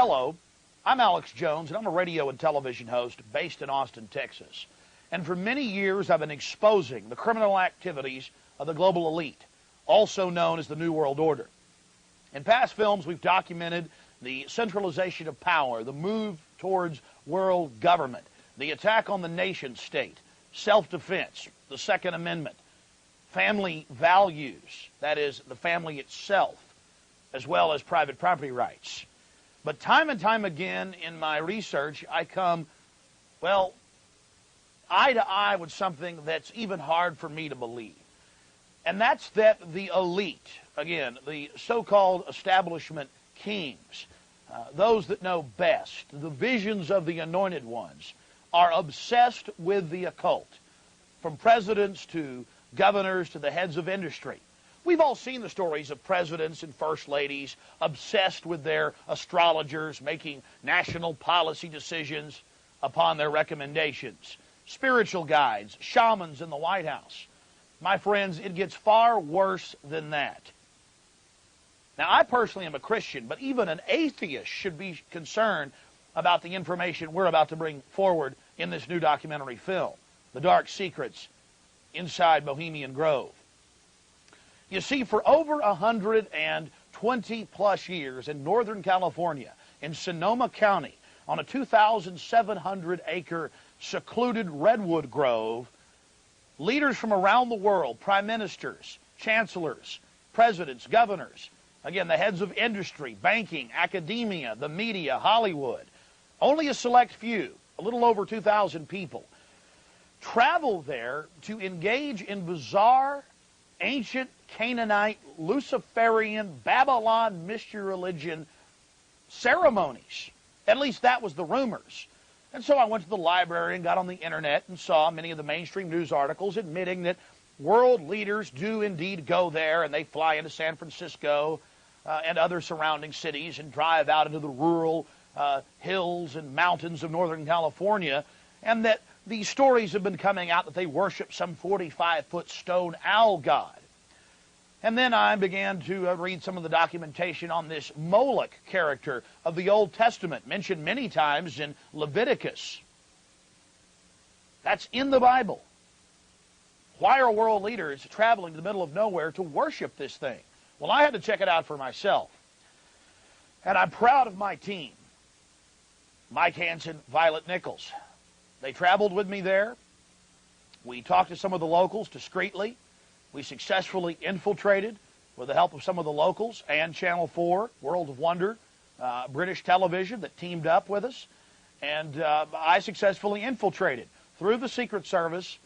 Hello, I'm Alex Jones, and I'm a radio and television host based in Austin, Texas. And for many years, I've been exposing the criminal activities of the global elite, also known as the New World Order. In past films, we've documented the centralization of power, the move towards world government, the attack on the nation state, self-defense, the Second Amendment, family values, that is, the family itself, as well as private property rights. But time and time again in my research, I come, well, eye to eye with something that's even hard for me to believe. And that's that the elite, again, the so-called establishment kings, those that know best, the visions of the anointed ones, are obsessed with the occult, from presidents to governors to the heads of industry. We've all seen the stories of presidents and first ladies obsessed with their astrologers, making national policy decisions upon their recommendations. Spiritual guides, shamans in the White House. My friends, it gets far worse than that. Now, I personally am a Christian, but even an atheist should be concerned about the information we're about to bring forward in this new documentary film, The Dark Secrets Inside Bohemian Grove. You see, for over 120-plus years in Northern California, in Sonoma County, on a 2,700-acre secluded redwood grove, leaders from around the world, prime ministers, chancellors, presidents, governors, again, the heads of industry, banking, academia, the media, Hollywood, only a select few, a little over 2,000 people, travel there to engage in bizarre, ancient Canaanite, Luciferian, Babylon mystery religion ceremonies. At least that was the rumors. And so I went to the library and got on the internet and saw many of the mainstream news articles admitting that world leaders do indeed go there, and they fly into San Francisco and other surrounding cities and drive out into the rural hills and mountains of Northern California, and that these stories have been coming out that they worship some 45-foot stone owl god. And then I began to read some of the documentation on this Moloch character of the Old Testament, mentioned many times in Leviticus. That's in the Bible. Why are world leaders traveling to the middle of nowhere to worship this thing? Well, I had to check it out for myself. And I'm proud of my team. Mike Hansen, Violet Nichols. They traveled with me there. We talked to some of the locals discreetly. We successfully infiltrated, with the help of some of the locals and Channel 4, World of Wonder, British television that teamed up with us. And I successfully infiltrated through the Secret Service,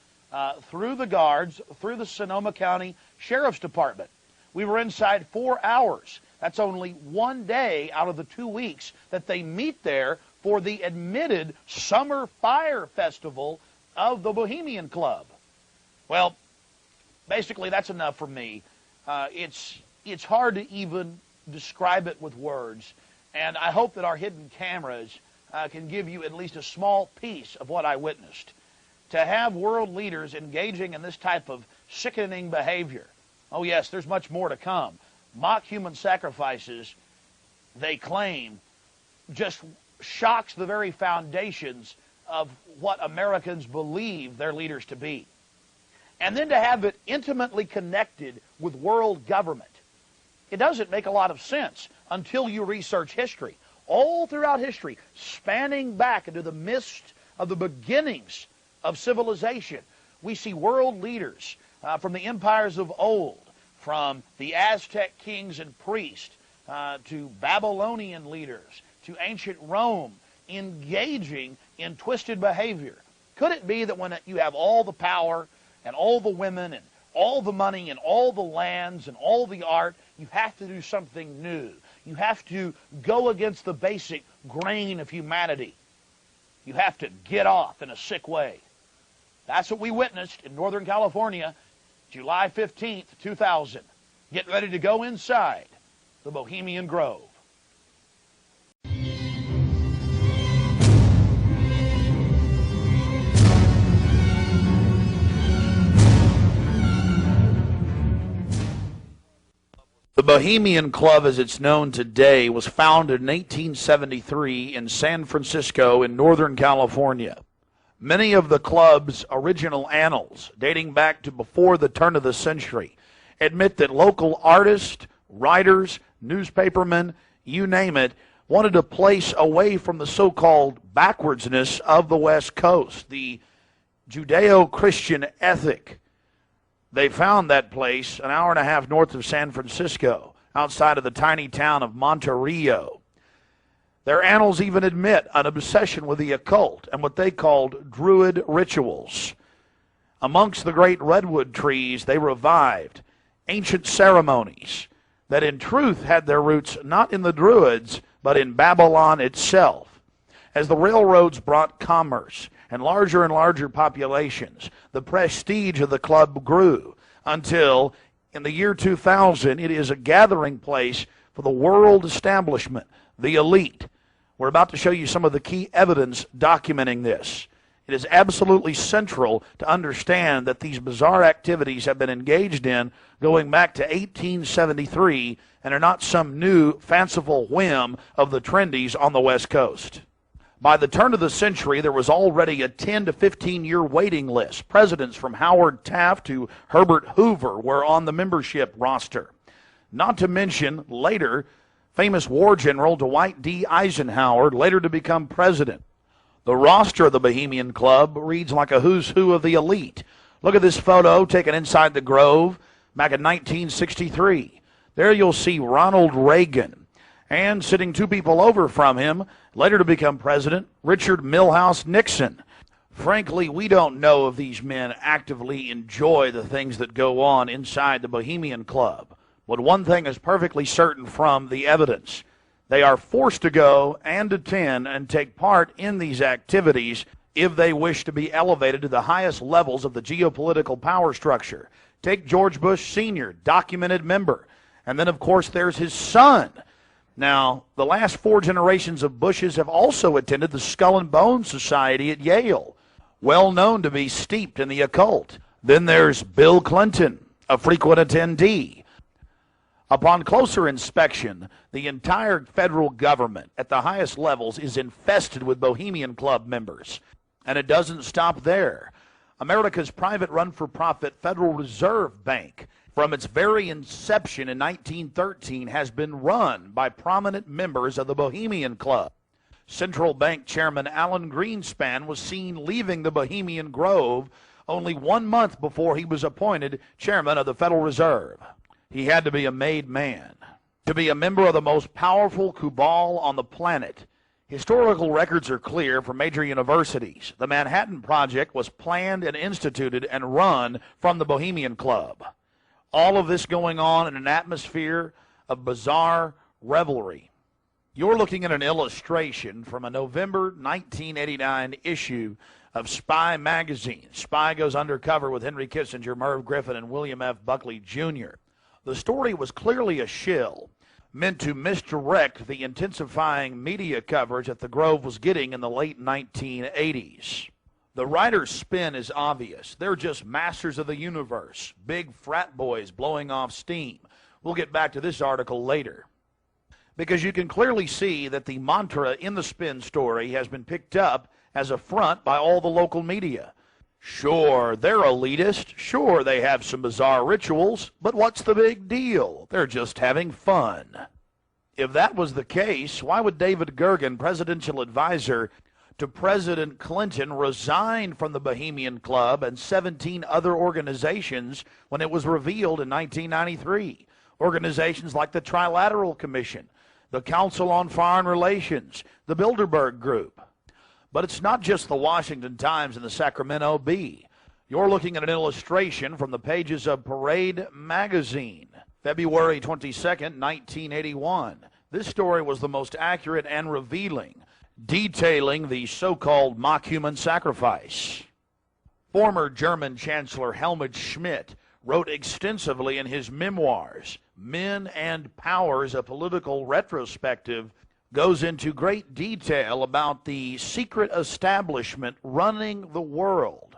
through the guards, through the Sonoma County Sheriff's Department. We were inside 4 hours. That's only one day out of the 2 weeks that they meet there for the admitted Summer Fire Festival of the Bohemian Club. Well, basically, that's enough for me. It's hard to even describe it with words, and I hope that our hidden cameras can give you at least a small piece of what I witnessed. To have world leaders engaging in this type of sickening behavior, oh yes, there's much more to come. Mock human sacrifices, they claim, just shocks the very foundations of what Americans believe their leaders to be. And then to have it intimately connected with world government. It doesn't make a lot of sense until you research history. All throughout history, spanning back into the midst of the beginnings of civilization, we see world leaders from the empires of old, from the Aztec kings and priests, to Babylonian leaders, to ancient Rome, engaging in twisted behavior. Could it be that when you have all the power and all the women and all the money and all the lands and all the art, you have to do something new? You have to go against the basic grain of humanity. You have to get off in a sick way. That's what we witnessed in Northern California, July 15th, 2000. Get ready to go inside the Bohemian Grove. The Bohemian Club, as it's known today, was founded in 1873 in San Francisco in Northern California. Many of the club's original annals, dating back to before the turn of the century, admit that local artists, writers, newspapermen, you name it, wanted a place away from the so-called backwardsness of the West Coast, the Judeo-Christian ethic. They found that place an hour and a half north of San Francisco, outside of the tiny town of Monterey. Their annals even admit an obsession with the occult and what they called Druid rituals. Amongst the great redwood trees, they revived ancient ceremonies that in truth had their roots not in the Druids, but in Babylon itself. As the railroads brought commerce and larger populations, the prestige of the club grew until, in the year 2000, it is a gathering place for the world establishment, the elite. We're about to show you some of the key evidence documenting this. It is absolutely central to understand that these bizarre activities have been engaged in going back to 1873 and are not some new fanciful whim of the trendies on the West Coast. By the turn of the century, there was already a 10 to 15-year waiting list. Presidents from Howard Taft to Herbert Hoover were on the membership roster. Not to mention, later, famous war general Dwight D. Eisenhower, later to become president. The roster of the Bohemian Club reads like a who's who of the elite. Look at this photo taken inside the Grove back in 1963. There you'll see Ronald Reagan, and sitting two people over from him, later to become president, Richard Milhous Nixon. Frankly, we don't know if these men actively enjoy the things that go on inside the Bohemian Club. But one thing is perfectly certain from the evidence. They are forced to go and attend and take part in these activities if they wish to be elevated to the highest levels of the geopolitical power structure. Take George Bush Sr., documented member. And then, of course, there's his son. Now, the last four generations of Bushes have also attended the Skull and Bones Society at Yale, well known to be steeped in the occult. Then there's Bill Clinton, a frequent attendee. Upon closer inspection, the entire federal government at the highest levels is infested with Bohemian Club members. And it doesn't stop there. America's private run-for-profit Federal Reserve Bank, from its very inception in 1913, has been run by prominent members of the Bohemian Club. Central Bank Chairman Alan Greenspan was seen leaving the Bohemian Grove only 1 month before he was appointed chairman of the Federal Reserve. He had to be a made man to be a member of the most powerful cabal on the planet. Historical records are clear from major universities. The Manhattan Project was planned and instituted and run from the Bohemian Club. All of this going on in an atmosphere of bizarre revelry. You're looking at an illustration from a November 1989 issue of Spy magazine. Spy goes undercover with Henry Kissinger, Merv Griffin, and William F. Buckley Jr. The story was clearly a shill, meant to misdirect the intensifying media coverage that the Grove was getting in the late 1980s. The writer's spin is obvious. They're just masters of the universe, big frat boys blowing off steam. We'll get back to this article later. Because you can clearly see that the mantra in the spin story has been picked up as a front by all the local media. Sure, they're elitist. Sure, they have some bizarre rituals. But what's the big deal? They're just having fun. If that was the case, why would David Gergen, presidential advisor to President Clinton, resign from the Bohemian Club and 17 other organizations when it was revealed in 1993? Organizations like the Trilateral Commission, the Council on Foreign Relations, the Bilderberg Group. But it's not just the Washington Times and the Sacramento Bee. You're looking at an illustration from the pages of Parade magazine, February 22nd, 1981. This story was the most accurate and revealing, detailing the so-called mock human sacrifice. Former German Chancellor Helmut Schmidt wrote extensively in his memoirs, Men and Powers, a Political Retrospective, goes into great detail about the secret establishment running the world.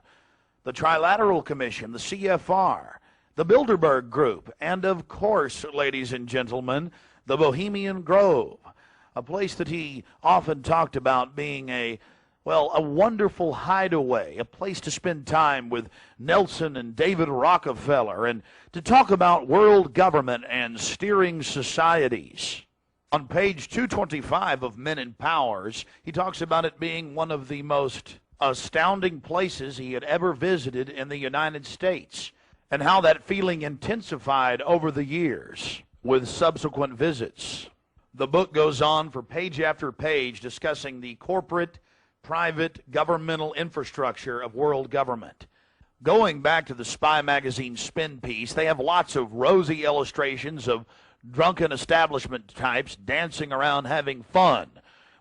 The Trilateral Commission, the CFR, the Bilderberg Group, and of course, ladies and gentlemen, the Bohemian Grove, a place that he often talked about being a wonderful hideaway, a place to spend time with Nelson and David Rockefeller, and to talk about world government and steering societies. On page 225 of Men in Powers, he talks about it being one of the most astounding places he had ever visited in the United States, and how that feeling intensified over the years with subsequent visits. The book goes on for page after page discussing the corporate, private, governmental infrastructure of world government. Going back to the Spy magazine spin piece, they have lots of rosy illustrations of drunken establishment types dancing around having fun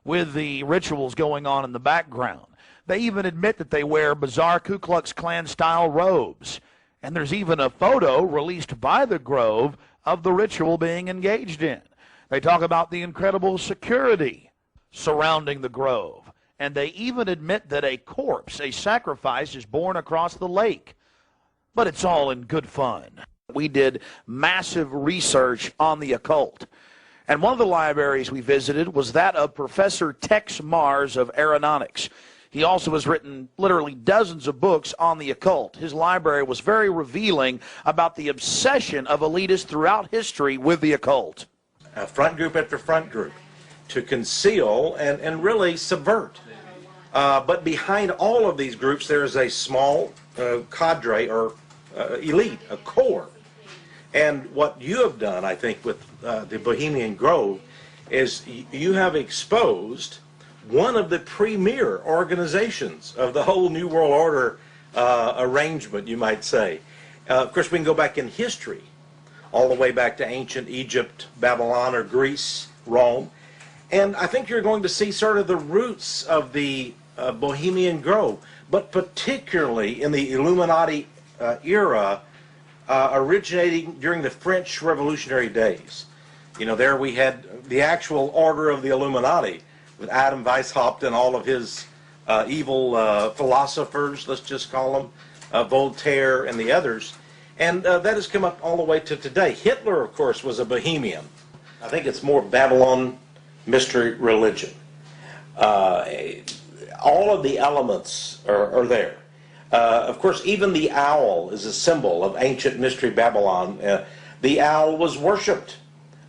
with the rituals going on in the background. They even admit that they wear bizarre Ku Klux Klan-style robes. And there's even a photo released by the Grove of the ritual being engaged in. They talk about the incredible security surrounding the Grove. And they even admit that a corpse, a sacrifice, is borne across the lake. But it's all in good fun. We did massive research on the occult. And one of the libraries we visited was that of Professor Tex Mars of Aeronautics. He also has written literally dozens of books on the occult. His library was very revealing about the obsession of elitists throughout history with the occult. Front group after front group to conceal and really subvert. But behind all of these groups, there is a small cadre or elite, a core. And what you have done, I think, with the Bohemian Grove is you have exposed one of the premier organizations of the whole New World Order arrangement, you might say. Of course, we can go back in history, all the way back to ancient Egypt, Babylon, or Greece, Rome. And I think you're going to see sort of the roots of the Bohemian Grove, but particularly in the Illuminati era, originating during the French Revolutionary days. You know, there we had the actual order of the Illuminati, with Adam Weishaupt and all of his evil philosophers, let's just call them, Voltaire and the others. And that has come up all the way to today. Hitler, of course, was a Bohemian. I think it's more Babylon mystery religion. All of the elements are there. Of course, even the owl is a symbol of ancient mystery Babylon. The owl was worshipped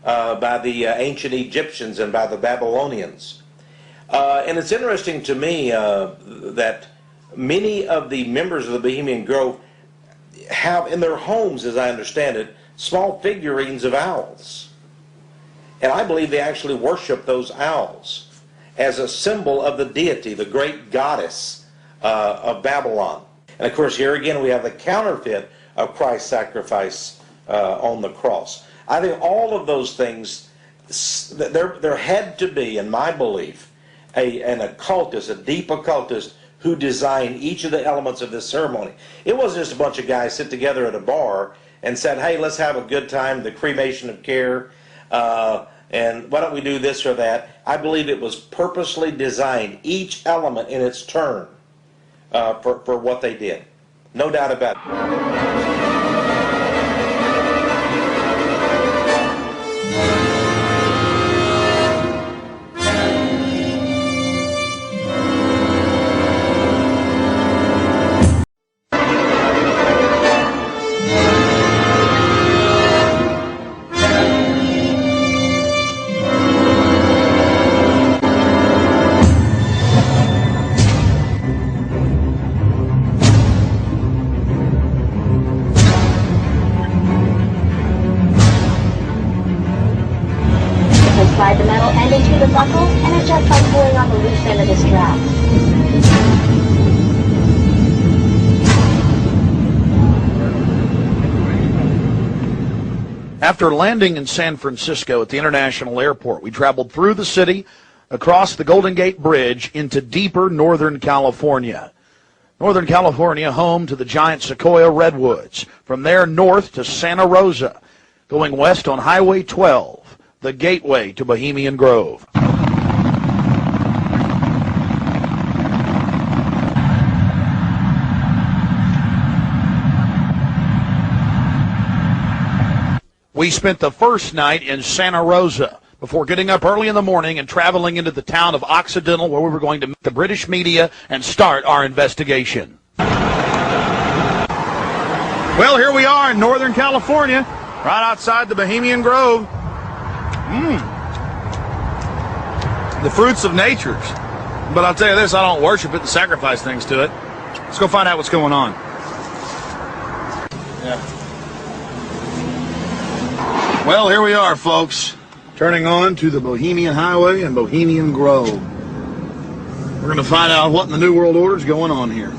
by the ancient Egyptians and by the Babylonians. And it's interesting to me that many of the members of the Bohemian Grove have in their homes, as I understand it, small figurines of owls. And I believe they actually worship those owls as a symbol of the deity, the great goddess of Babylon. And of course, here again we have the counterfeit of Christ's sacrifice on the cross. I think all of those things, there had to be, in my belief, an occultist, a deep occultist, who designed each of the elements of this ceremony. It wasn't just a bunch of guys sit together at a bar and said, hey, let's have a good time, the cremation of care, and why don't we do this or that. I believe it was purposely designed, each element in its turn, for what they did. No doubt about it. Slide the metal end into the buckle and adjust by pulling on the loose end of the strap. After landing in San Francisco at the International Airport, we traveled through the city, across the Golden Gate Bridge, into deeper Northern California. Northern California, home to the giant Sequoia redwoods. From there north to Santa Rosa, going west on Highway 12. The gateway to Bohemian Grove. We spent the first night in Santa Rosa before getting up early in the morning and traveling into the town of Occidental, where we were going to meet the British media and start our investigation. Well, here we are in Northern California, right outside the Bohemian Grove. The fruits of nature. But I'll tell you this, I don't worship it and sacrifice things to it. Let's go find out what's going on. Yeah. Well, here we are, folks. Turning on to the Bohemian Highway and Bohemian Grove. We're going to find out what in the New World Order is going on here.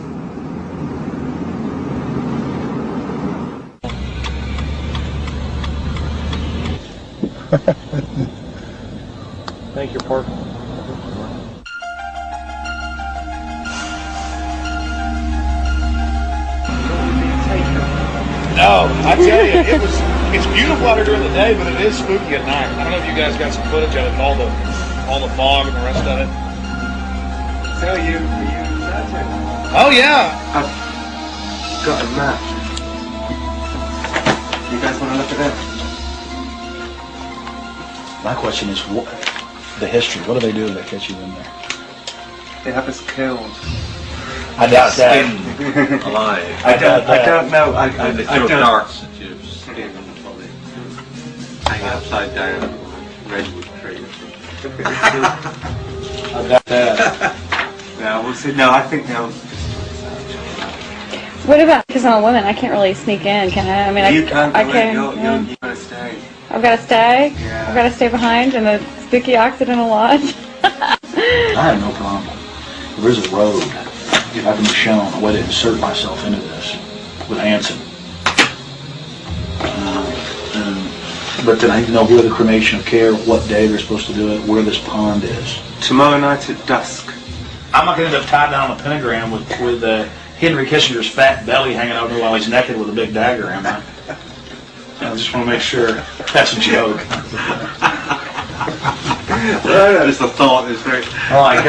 Thank you, Park. No, I tell you, it's beautiful out here during the day, but it is spooky at night. I don't know if you guys got some footage of it, all the fog and the rest of it. So you imagine? Oh yeah. I've got a map. You guys want to look at that? My question is, what, the history. What do they do if they catch you in there? They have us killed. I doubt that. Alive. I don't know. I They throw don't. darts at you, skin and probably hang upside down on redwood trees. I doubt that. No, we'll see. No, I think they'll. What about, because I'm a woman, I can't really sneak in, can I? I mean, You can't. I can. You're gonna stay. I've got to stay? Yeah. I've got to stay behind in the spooky Occidental Lodge? I have no problem. There is a road. If I can be shown a way to insert myself into this with Anson. But then I need to know where the cremation of care, what day they're supposed to do it, where this pond is. Tomorrow night at dusk. I'm not going to end up tied down on a pentagram with Henry Kissinger's fat belly hanging over while he's naked with a big dagger, am I? I just want to make sure that's a joke. Just a thought. It's very. Oh, like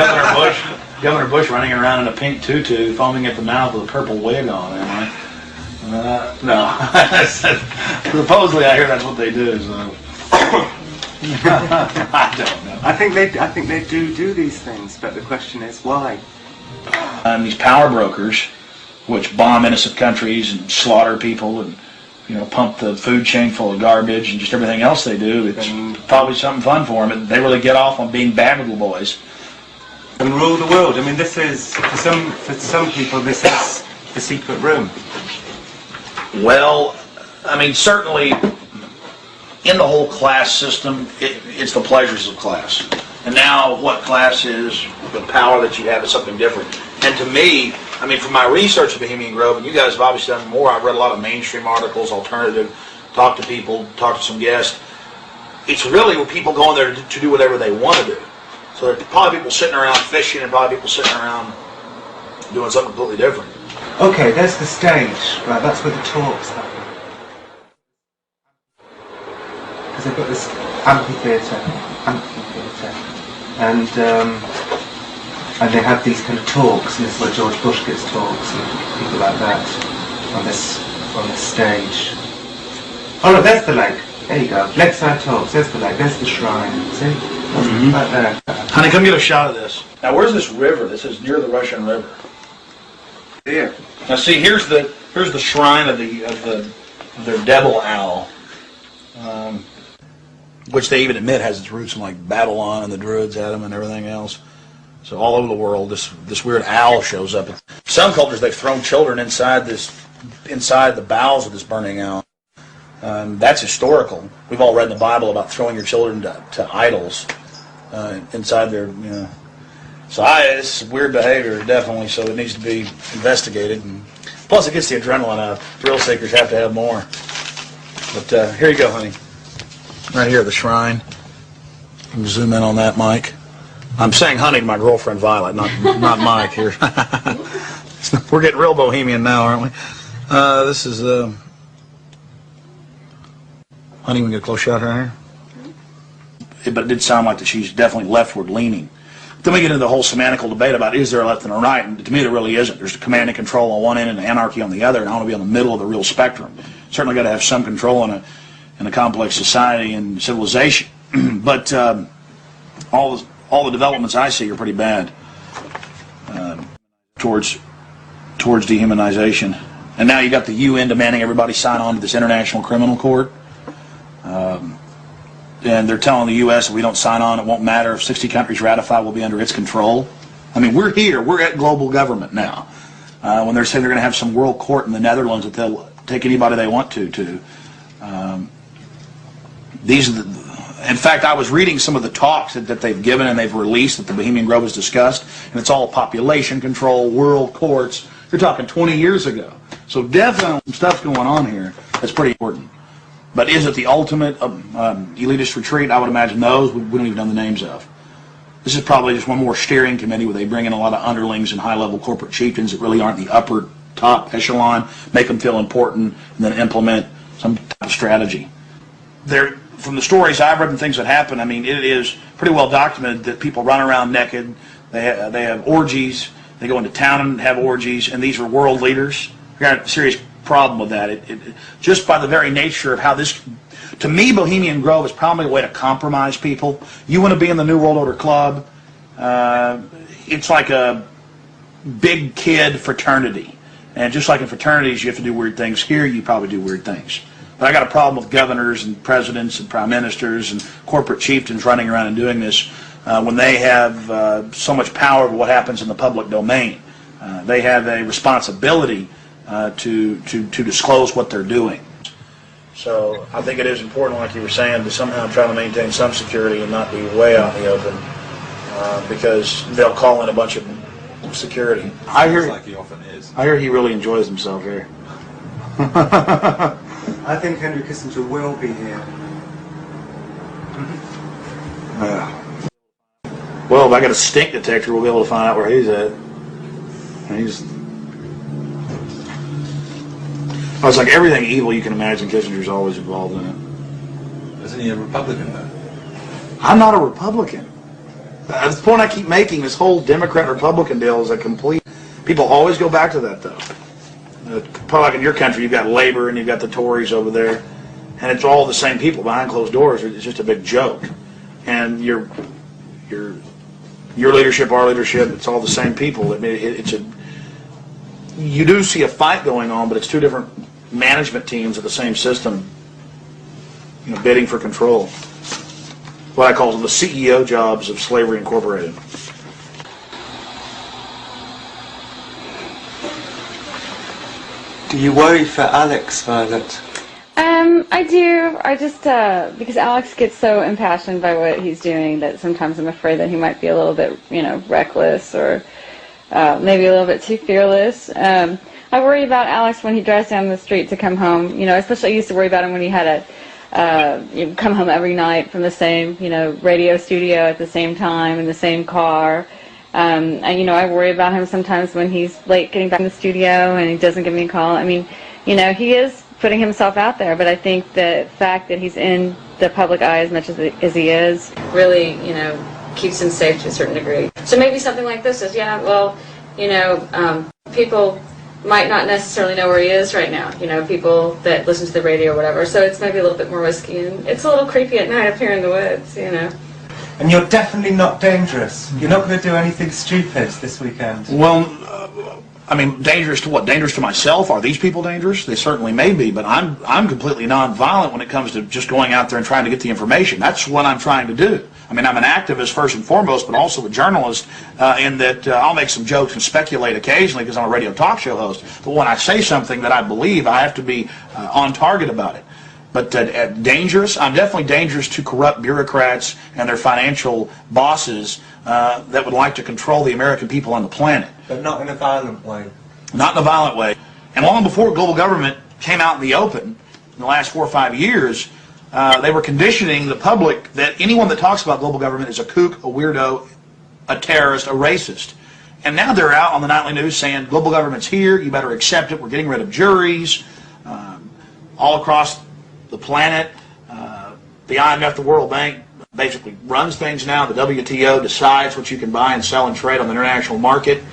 Governor Bush running around in a pink tutu, foaming at the mouth with a purple wig on, am I? No. Supposedly, I hear that's what they do. So. I don't know. I think they do these things, but the question is why. And these power brokers, which bomb innocent countries and slaughter people and pump the food chain full of garbage and just everything else they do, it's probably something fun for them. They really get off on being bad little boys. And rule the world. I mean, this is for some people. This is the secret room. Well, I mean, certainly in the whole class system, it's the pleasures of class. And now what class is, the power that you have is something different. And to me, I mean, from my research of Bohemian Grove, and you guys have obviously done more, I've read a lot of mainstream articles, alternative, talked to people, talked to some guests. It's really where people go in there to do whatever they want to do. So there are probably people sitting around fishing and probably people sitting around doing something completely different. Okay, there's the stage. Right, that's where the talks happen. Because they've got this amphitheatre, and they have these kind of talks, and this is where George Bush gives talks and people like that on this stage. Oh no, there's the lake. There you go. Lakeside talks. There's the lake. There's the shrine. See, right there. Honey, come get a shot of this. Now, where's this river? This is near the Russian River. Here. Now, see, here's the shrine of their devil owl, which they even admit has its roots in like Babylon and the Druids had them and everything else. So all over the world, this weird owl shows up. Some cultures they've thrown children inside the bowels of this burning owl. That's historical. We've all read in the Bible about throwing your children to idols inside their, So it's weird behavior, definitely, so it needs to be investigated. And plus, it gets the adrenaline out. Thrill seekers have to have more. But here you go, honey. Right here, the shrine. You can zoom in on that, Mike. I'm saying honey to my girlfriend, Violet, not Mike here. We're getting real bohemian now, aren't we? This is... Honey, we can get a close shot right here. But it did sound like that she's definitely leftward leaning. Then we get into the whole semantical debate about is there a left and a right, and to me there really isn't. There's command and control on one end and anarchy on the other, and I want to be on the middle of the real spectrum. Certainly got to have some control in a complex society and civilization. But all the developments I see are pretty bad towards dehumanization. And now you got the UN demanding everybody sign on to this International Criminal Court. And they're telling the U.S. if we don't sign on, it won't matter. If 60 countries ratify, we'll be under its control. I mean, we're here. We're at global government now. When they're saying they're going to have some world court in the Netherlands that they'll take anybody they want to. These are in fact, I was reading some of the talks that they've given and they've released that the Bohemian Grove has discussed, and it's all population control, world courts. You're talking 20 years ago. So definitely some stuff's going on here that's pretty important. But is it the ultimate elitist retreat? I would imagine those we don't even know the names of. This is probably just one more steering committee where they bring in a lot of underlings and high-level corporate chieftains that really aren't the upper top echelon, make them feel important, and then implement some type of strategy. From the stories I've read and things that happen, I mean, it is pretty well documented that people run around naked, they have orgies, they go into town and have orgies, and these are world leaders. We've got a serious problem with that. Just by the very nature of how this, to me, Bohemian Grove is probably a way to compromise people. You want to be in the New World Order Club, it's like a big kid fraternity. And just like in fraternities, you have to do weird things. Here, you probably do weird things. But I got a problem with governors and presidents and prime ministers and corporate chieftains running around and doing this when they have so much power over what happens in the public domain. They have a responsibility to disclose what they're doing. So I think it is important, like you were saying, to somehow try to maintain some security and not be way out in the open because they'll call in a bunch of security. I hear, like he often is. I hear he really enjoys himself here. I think Henry Kissinger will be here. Well, if I got a stink detector, we'll be able to find out where he's at. Oh, it's like everything evil you can imagine, Kissinger's always involved in it. Isn't he a Republican, though? I'm not a Republican. That's the point I keep making. This whole Democrat-Republican deal is a complete... People always go back to that, though. Probably like in your country, you've got Labor and you've got the Tories over there, and it's all the same people behind closed doors. It's just a big joke. And your leadership, our leadership, it's all the same people. I mean, you do see a fight going on, but it's two different management teams of the same system, bidding for control. What I call the CEO jobs of Slavery Incorporated. Do you worry for Alex, Violet? I do. I just, because Alex gets so impassioned by what he's doing that sometimes I'm afraid that he might be a little bit, reckless or maybe a little bit too fearless. I worry about Alex when he drives down the street to come home, especially I used to worry about him when he had to come home every night from the same, radio studio at the same time in the same car. And, I worry about him sometimes when he's late getting back in the studio and he doesn't give me a call. I mean, he is putting himself out there, but I think the fact that he's in the public eye as much as he is really, keeps him safe to a certain degree. So maybe something like this is, people might not necessarily know where he is right now, people that listen to the radio or whatever, so it's maybe a little bit more risky, and it's a little creepy at night up here in the woods, And you're definitely not dangerous. You're not going to do anything stupid this weekend. Well, dangerous to what? Dangerous to myself? Are these people dangerous? They certainly may be, but I'm completely non-violent when it comes to just going out there and trying to get the information. That's what I'm trying to do. I'm an activist first and foremost, but also a journalist in that I'll make some jokes and speculate occasionally because I'm a radio talk show host. But when I say something that I believe, I have to be on target about it. But dangerous? I'm definitely dangerous to corrupt bureaucrats and their financial bosses that would like to control the American people on the planet. But not in a violent way. Not in a violent way. And long before global government came out in the open, in the last 4 or 5 years, they were conditioning the public that anyone that talks about global government is a kook, a weirdo, a terrorist, a racist. And now they're out on the nightly news saying global government's here, you better accept it, we're getting rid of juries, all across the planet. The IMF, the World Bank, basically runs things now. The WTO decides what you can buy and sell and trade on the international market.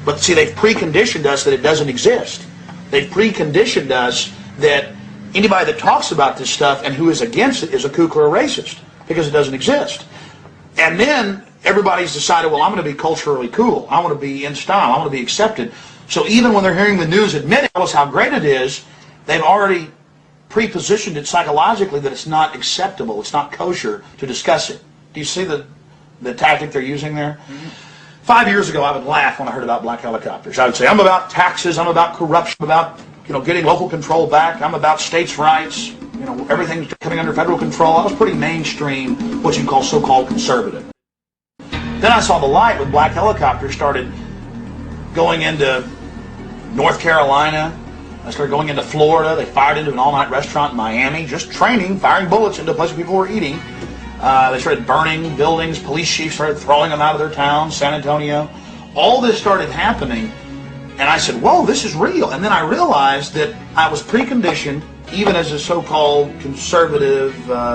But see, they've preconditioned us that it doesn't exist. They've preconditioned us that anybody that talks about this stuff and who is against it is a kook or a racist, because it doesn't exist. And then everybody's decided, well, I'm going to be culturally cool. I want to be in style. I want to be accepted. So even when they're hearing the news admit it, tell us how great it is, they've already pre-positioned it psychologically that it's not acceptable, it's not kosher to discuss it. Do you see the tactic they're using there? Mm-hmm. 5 years ago, I would laugh when I heard about black helicopters. I would say, I'm about taxes, I'm about corruption, I'm about getting local control back, I'm about states' rights, everything's coming under federal control. I was pretty mainstream, what you call so-called conservative. Then I saw the light when black helicopters started going into North Carolina. I started going into Florida. They fired into an all-night restaurant in Miami, just training, firing bullets into a place where people were eating. They started burning buildings. Police chiefs started throwing them out of their towns, San Antonio. All this started happening, and I said, whoa, this is real. And then I realized that I was preconditioned, even as a so-called conservative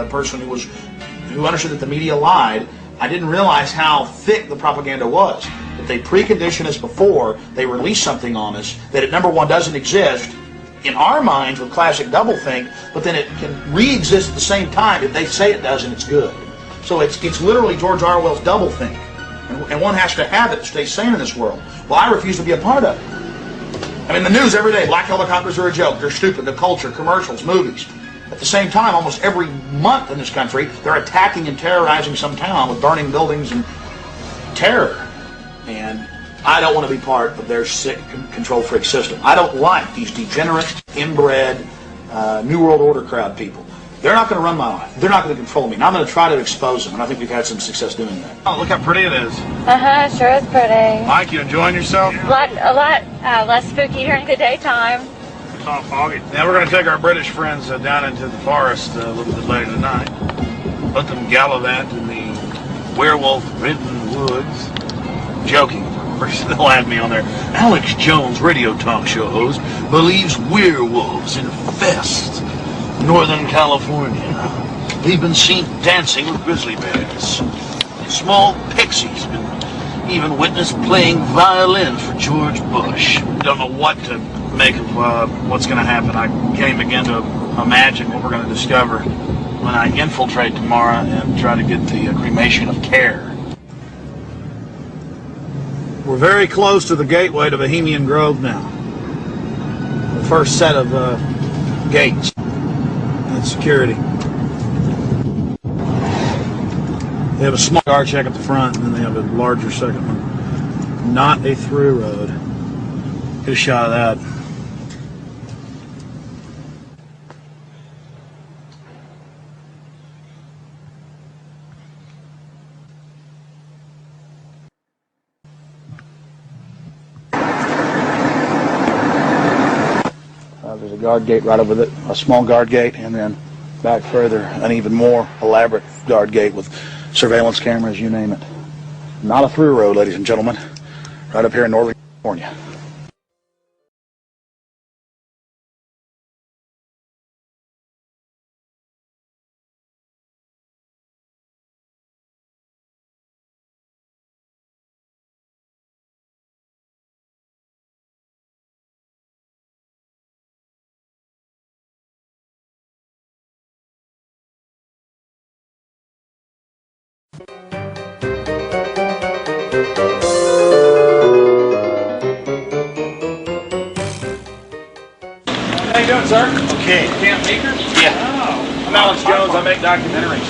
person who understood that the media lied. I didn't realize how thick the propaganda was. That they precondition us before they release something on us, that it, number one, doesn't exist in our minds with classic doublethink, but then it can re-exist at the same time if they say it does and it's good. So it's literally George Orwell's doublethink. And one has to have it to stay sane in this world. Well, I refuse to be a part of it. I mean, the news every day, black helicopters are a joke, they're stupid, the culture, commercials, movies. At the same time, almost every month in this country, they're attacking and terrorizing some town with burning buildings and terror. And I don't want to be part of their sick control freak system. I don't like these degenerate, inbred, New World Order crowd people. They're not going to run my life. They're not going to control me. And I'm going to try to expose them. And I think we've had some success doing that. Oh, look how pretty it is. Sure is pretty. Mike, you enjoying yourself? A lot less spooky during the daytime. It's all foggy. Now we're going to take our British friends down into the forest a little bit later tonight. Let them gallivant in the werewolf-ridden woods. Joking. First they'll add me on there. Alex Jones, radio talk show host, believes werewolves infest Northern California. They've been seen dancing with grizzly bears. Small pixies been even witnessed playing violin for George Bush. Don't know what to make of what's going to happen. I can't even begin to imagine what we're going to discover when I infiltrate tomorrow and try to get the cremation of care. We're very close to the gateway to Bohemian Grove now. The first set of gates and security. They have a small guard check at the front, and then they have a larger second one. Not a through road. Get a shot of that. There's a guard gate right over there, a small guard gate, and then back further, an even more elaborate guard gate with surveillance cameras, you name it. Not a through road, ladies and gentlemen, right up here in Northern California. How you doing, sir? Okay. Camp Meeker? Yeah. Oh, I'm Alex Jones. I make documentaries.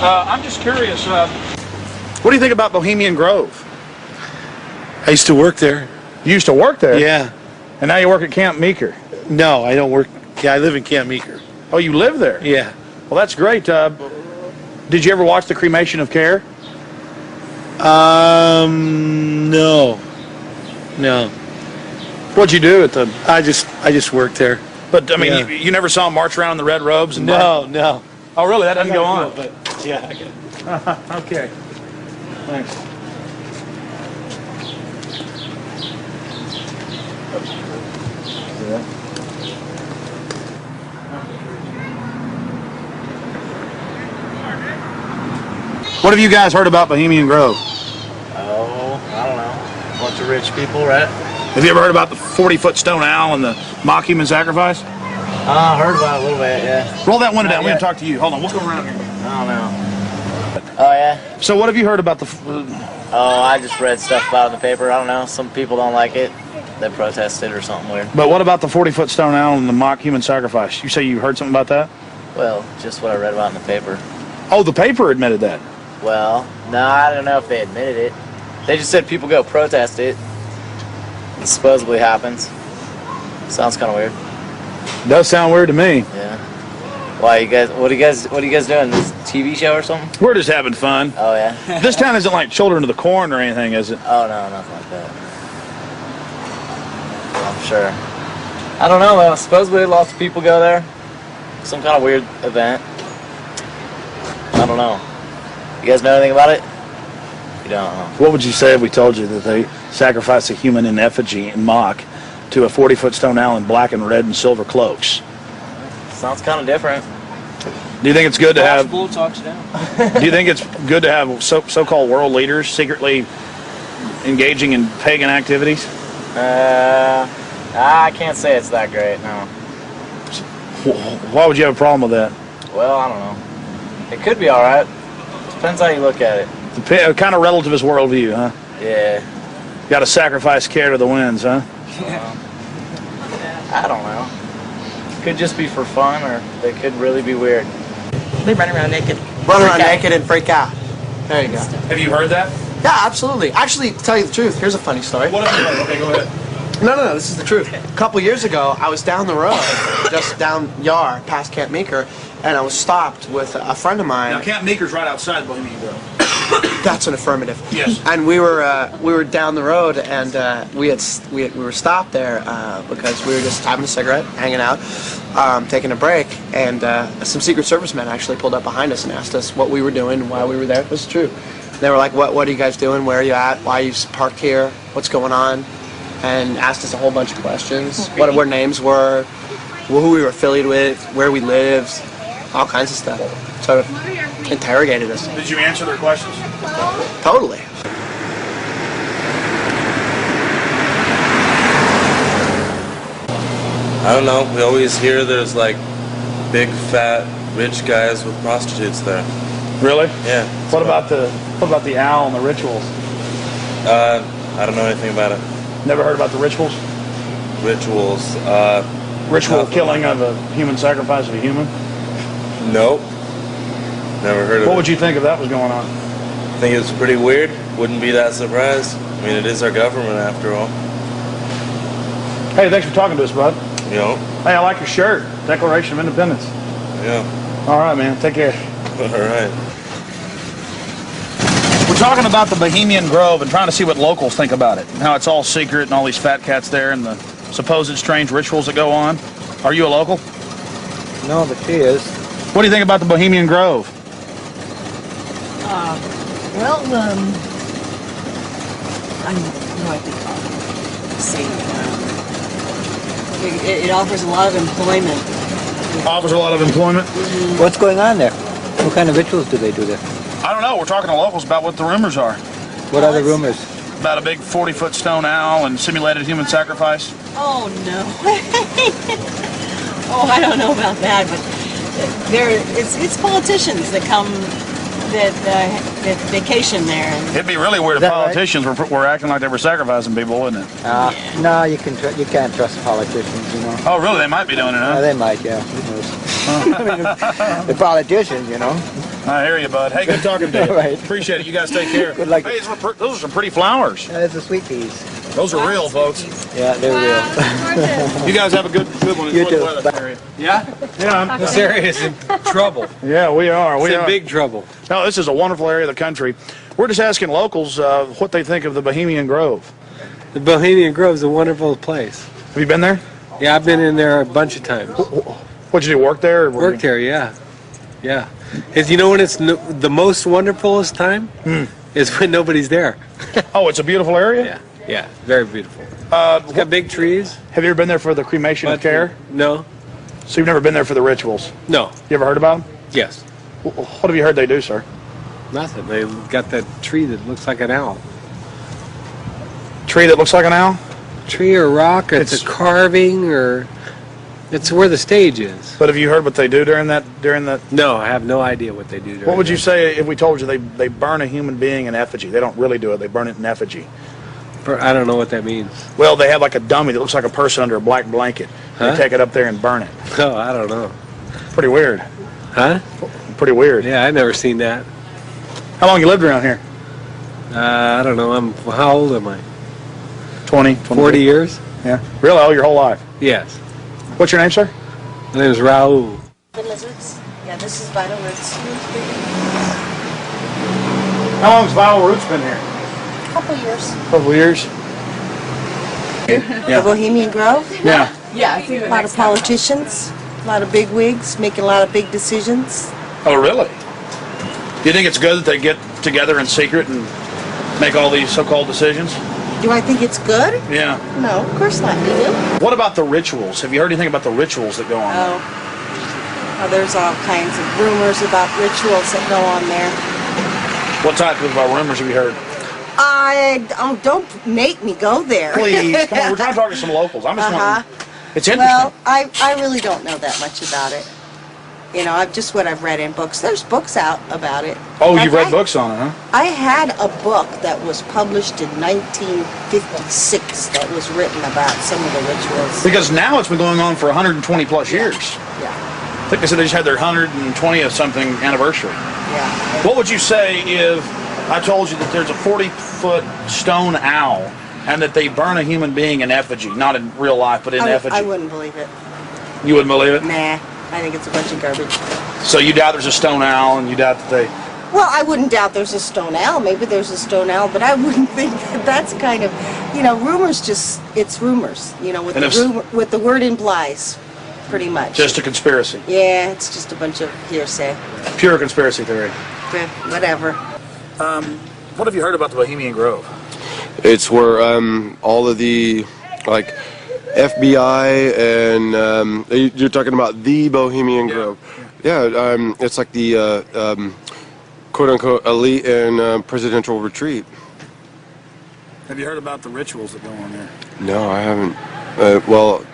I'm just curious, what do you think about Bohemian Grove? I used to work there. You used to work there? Yeah. And now you work at Camp Meeker? No, I don't work. Yeah, I live in Camp Meeker. Oh, you live there? Yeah. Well, that's great. Did you ever watch the cremation of care? No. No. What'd you do at the... I just worked there. But, I mean, Yeah. you never saw them march around in the red robes? And No. Oh, really? That doesn't go on? But, yeah, I get it. Okay. Thanks. What have you guys heard about Bohemian Grove? Oh, I don't know. Bunch of rich people, right? Have you ever heard about the 40-foot stone owl and the mock human sacrifice? I heard about it a little bit, yeah. Roll that window down. We're Yeah. going to talk to you. Hold on. We'll go around here. I don't know. Oh, yeah? So what have you heard about the... Oh, I just read stuff about it in the paper. I don't know. Some people don't like it. They protested or something weird. But what about the 40-foot stone owl and the mock human sacrifice? You say you heard something about that? Well, just what I read about in the paper. Oh, the paper admitted that. Well, no, I don't know if they admitted it. They just said people go protest it. It supposedly happens. Sounds kind of weird. Does sound weird to me. Yeah. Why you guys? What are you guys doing? This TV show or something? We're just having fun. Oh yeah. This town isn't like Children of the Corn or anything, is it? Oh no, nothing like that. I'm sure. I don't know. Supposedly lots of people go there. Some kind of weird event. I don't know. You guys know anything about it? You don't know. What would you say if we told you that they sacrificed a human in effigy in mock to a 40-foot stone owl in black and red and silver cloaks? Sounds kind of different. Do you think it's good to have? Bull talks down. Do you think it's good to have so-called world leaders secretly engaging in pagan activities? I can't say it's that great. No. Why would you have a problem with that? Well, I don't know. It could be all right. Depends how you look at it. Kind of relativist worldview, huh? Yeah. Got to sacrifice care to the winds, huh? I don't know. Could just be for fun, or they could really be weird. They run around naked. Run around naked and freak out. There you go. Have you heard that? Yeah, absolutely. Actually, to tell you the truth, here's a funny story. What have you heard? Okay, go ahead. No, this is the truth. A couple years ago, I was down the road, just down Yar, past Camp Meeker, and I was stopped with a friend of mine. Now, Camp Meeker's right outside Bohemian Grove. That's an affirmative. Yes. And we were down the road, and we were stopped there because we were just having a cigarette, hanging out, taking a break, and some Secret Service men actually pulled up behind us and asked us what we were doing, why we were there. It was true. They were like, "What are you guys doing? Where are you at? Why are you parked here? What's going on?" And asked us a whole bunch of questions. What our names were, who we were affiliated with, where we lived, all kinds of stuff. Sort of interrogated us. Did you answer their questions? Totally. I don't know. We always hear there's like big, fat, rich guys with prostitutes there. Really? Yeah. What about the owl and the rituals? I don't know anything about it. Never heard about the rituals? Rituals. Ritual killing of a human sacrifice of a human? Nope. Never heard of it. What would you think if that was going on? I think it's pretty weird. Wouldn't be that surprised. I mean, it is our government after all. Hey, thanks for talking to us, bud. You know? Hey, I like your shirt. Declaration of Independence. Yeah. All right, man. Take care. All right. We're talking about the Bohemian Grove and trying to see what locals think about it. And how it's all secret and all these fat cats there and the supposed strange rituals that go on. Are you a local? No, but she is. What do you think about the Bohemian Grove? I think, see, it offers a lot of employment. Offers a lot of employment? What's going on there? What kind of rituals do they do there? I don't know. We're talking to locals about what the rumors are. What are the rumors? About a big 40-foot stone owl and simulated human sacrifice. Oh, no. Oh, I don't know about that, but it's politicians that come, that vacation there. And it'd be really weird if politicians were acting like they were sacrificing people, wouldn't it? No, you can't trust politicians, you know. Oh, really? They might be doing it, huh? They might, yeah. Who knows? I mean, the politicians, you know. I hear you, bud. Hey, good talking to you. Right. Appreciate it. You guys take care. Good luck. Hey, those are some pretty flowers. It's the sweet peas. Those are real, folks. Yeah, they're real. You guys have a good one. You Enjoy too. the weather area. Yeah? Yeah. This area is in trouble. Yeah, we are. It's in big trouble. No, this is a wonderful area of the country. We're just asking locals what they think of the Bohemian Grove. The Bohemian Grove is a wonderful place. Have you been there? Yeah, I've been in there a bunch of times. What'd you do, work there? Worked there, yeah. Yeah. You know when it's the most wonderfulest time? Is when nobody's there. Oh, it's a beautiful area? Yeah, yeah, very beautiful. It's got big trees. Have you ever been there for the cremation of care? No. So you've never been there for the rituals? No. You ever heard about them? Yes. What have you heard they do, sir? Nothing. They got that tree that looks like an owl. Tree that looks like an owl? Tree or rock, it's a carving or It's where the stage is. But have you heard what they do during that? No, I have no idea what they do during What would you that. say if we told you they burn a human being in effigy? They don't really do it. They burn it in effigy. I don't know what that means. Well, they have like a dummy that looks like a person under a black blanket. Huh? They take it up there and burn it. Oh, I don't know. Pretty weird. Huh? Pretty weird. Yeah, I've never seen that. How long you lived around here? I don't know. How old am I? 20, 40 years? Yeah. Really? All your whole life? Yes. What's your name, sir? My name is Raul. Lizards. Yeah, this is Vital Roots. How long's Vital Roots been here? Couple years. Couple years. The Bohemian Grove. Yeah. Yeah, a lot of politicians, a lot of big wigs, making a lot of big decisions. Oh, really? Do you think it's good that they get together in secret and make all these so-called decisions? Do I think it's good? Yeah. No, of course not. You do? What about the rituals? Have you heard anything about the rituals that go on there? Oh, there's all kinds of rumors about rituals that go on there. What type of rumors have you heard? Don't make me go there. Please, come on. We're trying to talk to some locals. I'm just wondering. It's interesting. Well, I really don't know that much about it. You know, just what I've read in books. There's books out about it. Oh, you've read books on it, huh? I had a book that was published in 1956 that was written about some of the rituals. Because now it's been going on for 120 plus years. Yeah. I think they said they just had their 120th something anniversary. Yeah. What would you say if I told you that there's a 40-foot stone owl and that they burn a human being in effigy, not in real life, but in effigy? I wouldn't believe it. You wouldn't believe it? Nah, I think it's a bunch of garbage. So you doubt there's a stone owl, and you doubt that they... Well, I wouldn't doubt there's a stone owl. Maybe there's a stone owl, but I wouldn't think that that's kind of, you know, rumors it's rumors, you know, with what the word implies, pretty much. Just a conspiracy. Yeah, it's just a bunch of hearsay. Pure conspiracy theory. Whatever. What have you heard about the Bohemian Grove? It's where all of the, like, FBI and you're talking about the Bohemian Grove. Yeah, it's like the quote-unquote elite and presidential retreat. Have you heard about the rituals that go on there? No, I haven't. Well,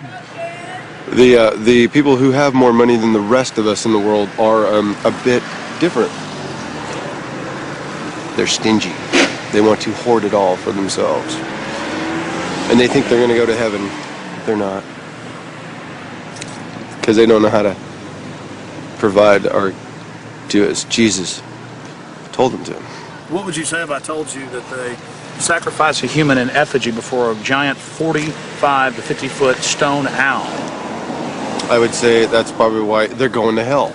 the people who have more money than the rest of us in the world are a bit different. They're stingy. They want to hoard it all for themselves. And they think they're going to go to heaven. They're not. Because they don't know how to provide or do as Jesus told them to. What would you say if I told you that they sacrifice a human in effigy before a giant 45 to 50-foot stone owl? I would say that's probably why they're going to hell.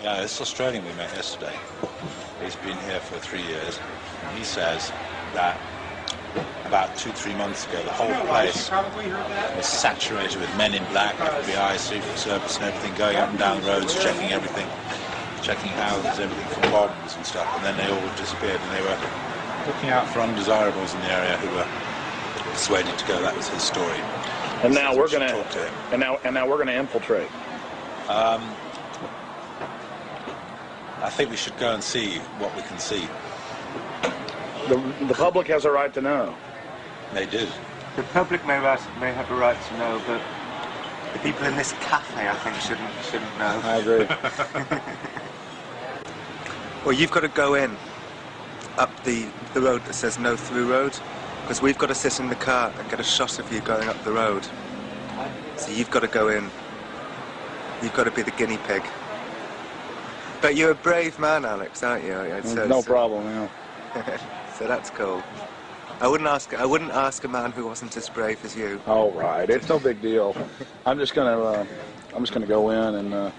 Yeah, this Australian we met yesterday, he's been here for 3 years, and he says that about 2-3 months ago the whole place was saturated with men in black, FBI, Secret Service and everything, going up and down roads, checking everything, checking houses, everything from bombs and stuff, and then they all disappeared, and they were looking out for undesirables in the area who were persuaded to go. That was his story. And now we're going to and now we're going to infiltrate. I think we should go and see what we can see. The public has a right to know. They do. The public may have a right to know, but the people in this cafe, I think, shouldn't know. I agree. Well, you've got to go in up the road that says no through road, because we've got to sit in the car and get a shot of you going up the road. So you've got to go in. You've got to be the guinea pig. But you're a brave man, Alex, aren't you? No problem, yeah. So that's cool. I wouldn't ask a man who wasn't as brave as you. All right, it's no big deal. I'm just gonna go in and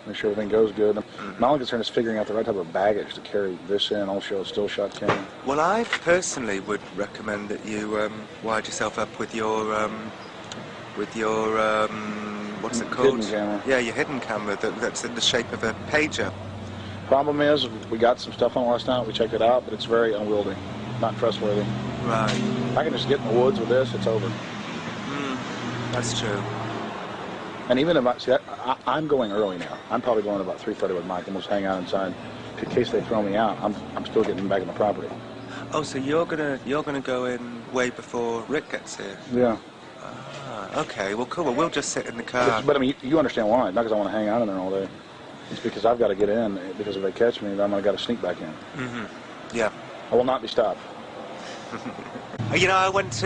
make sure everything goes good. My only concern is figuring out the right type of baggage to carry this in, also a still shot camera. Well, I personally would recommend that you wired yourself up with your what's it called? Hidden camera. Yeah, your hidden camera that's in the shape of a pager. Problem is, we got some stuff on last night, we checked it out, but it's very unwieldy, not trustworthy. Right. If I can just get in the woods with this, it's over. That's true. And even if I'm going early now. I'm probably going about 3:30 with Mike, and we'll just hang out inside. In case they throw me out, I'm still getting back on the property. Oh, so you're gonna go in way before Rick gets here? Yeah. Ah, okay. Well, cool. Well, we'll just sit in the car. But I mean, you understand why? Not because I want to hang out in there all day. It's because I've got to get in. Because if they catch me, then I've got to sneak back in. Yeah. I will not be stopped. You know, I went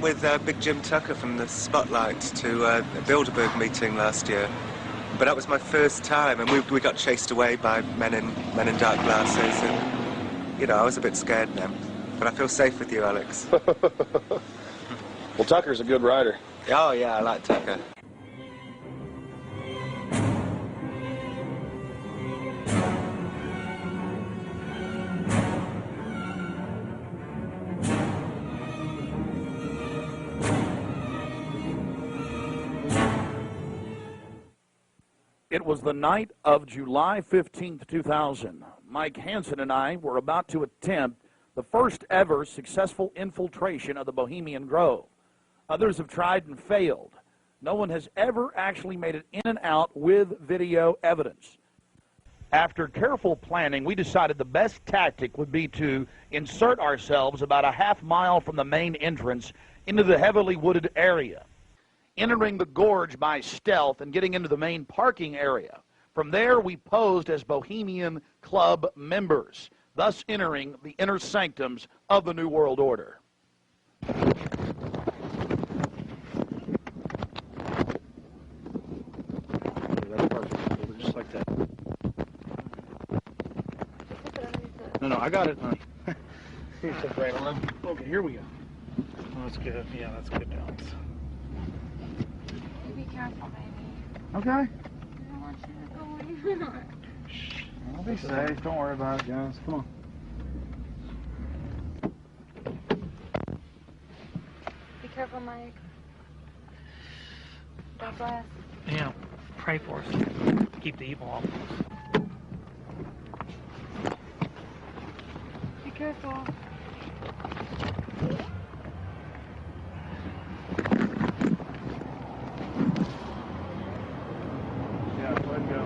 with Big Jim Tucker from the Spotlight to a Bilderberg meeting last year, but that was my first time, and we got chased away by men in dark glasses, and you know, I was a bit scared then, but I feel safe with you, Alex. Well, Tucker's a good rider. Oh yeah, I like Tucker. It was the night of July 15th, 2000. Mike Hansen and I were about to attempt the first ever successful infiltration of the Bohemian Grove. Others have tried and failed. No one has ever actually made it in and out with video evidence. After careful planning, we decided the best tactic would be to insert ourselves about a half mile from the main entrance into the heavily wooded area, entering the gorge by stealth and getting into the main parking area. From there, we posed as Bohemian Club members, thus entering the inner sanctums of the New World Order. That's perfect. Just like that. No, I got it, honey. Okay, here we go. Oh, that's good. Yeah, that's good, Alex. Be careful, baby. Okay. I don't want you to go anywhere. I'll be safe. Don't worry about it, guys. Come on. Be careful, Mike. God bless. Yeah, pray for us. Keep the evil off of us. Be careful. Yeah, let go.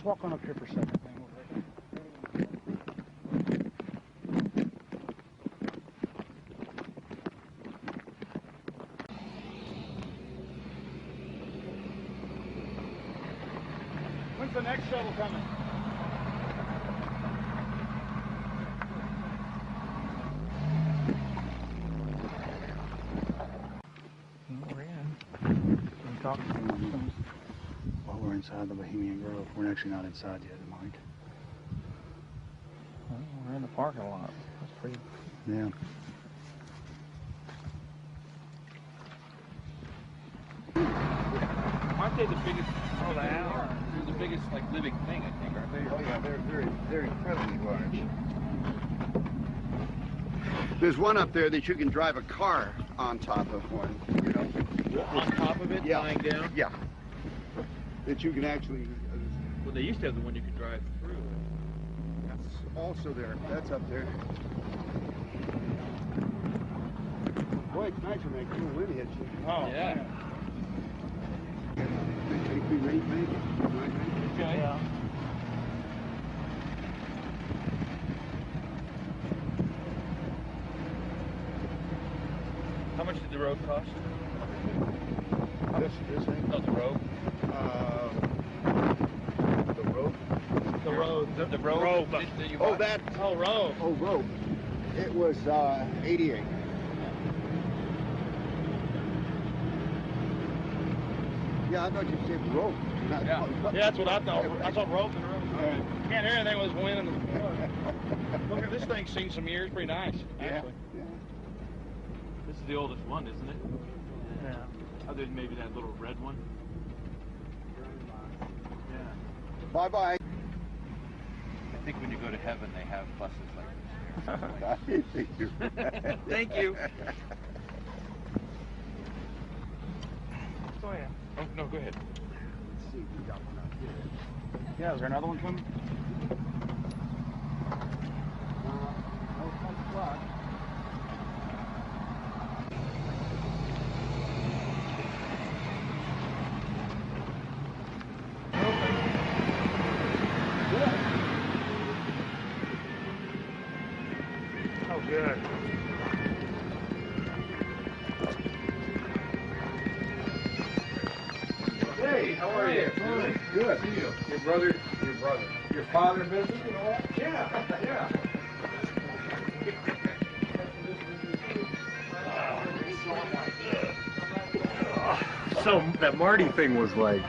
Walk on up here for a second. When's the next shuttle coming? We're in. I'm talking to them. Well, we're inside the Bohemian Grove. We're actually not inside yet, Mike. Well, we're in the parking lot. That's pretty. Yeah. Aren't they the biggest? Oh, they are. They're the biggest, like, living thing, I think, aren't they? Oh yeah, they're incredibly large. There's one up there that you can drive a car on top of one, you know. On top of it, Yeah. lying down? Yeah. That you can actually. Well, they used to have the one you could drive through. That's also there. That's up there. Boy, it's nice when that cool wind hits you. Oh, yeah. They take Be late making. Okay. Yeah. How much did the road cost? This thing? No, the road. The rope. The road. The road. Rope. That you Oh, bought? that. Oh, road. Oh, rope. It was 88. Yeah, I thought you said rope. Yeah, that's what I thought. I thought rope and rope. Can't hear anything with this wind and the look at this thing's seen some years. Pretty nice, actually. Yeah. This is the oldest one, isn't it? Yeah. Other than maybe that little red one. Yeah. Bye-bye. I think when you go to heaven, they have buses like this. Thank you. Thank you. Go ahead. Oh, no, go ahead. Let's see if we got one out here. Yeah, is there another one coming? No, it's not flush. Oh, good. Hey, how are you? Good. See you. Your brother, your father visited and all that? Yeah. So that Marty thing was like.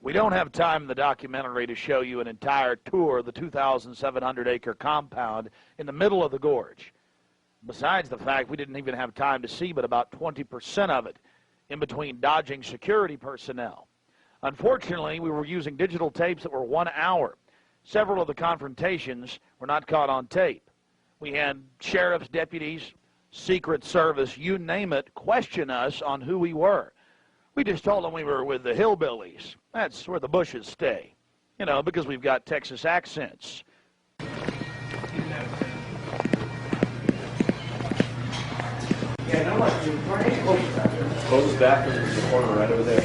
We don't have time in the documentary to show you an entire tour of the 2,700-acre compound in the middle of the gorge. Besides the fact we didn't even have time to see but about 20% of it in between dodging security personnel. Unfortunately, we were using digital tapes that were 1 hour. Several of the confrontations were not caught on tape. We had sheriff's deputies, Secret Service, you name it, question us on who we were. We just told them we were with the hillbillies. That's where the Bushes stay. You know, because we've got Texas accents. Close back in the corner right over there.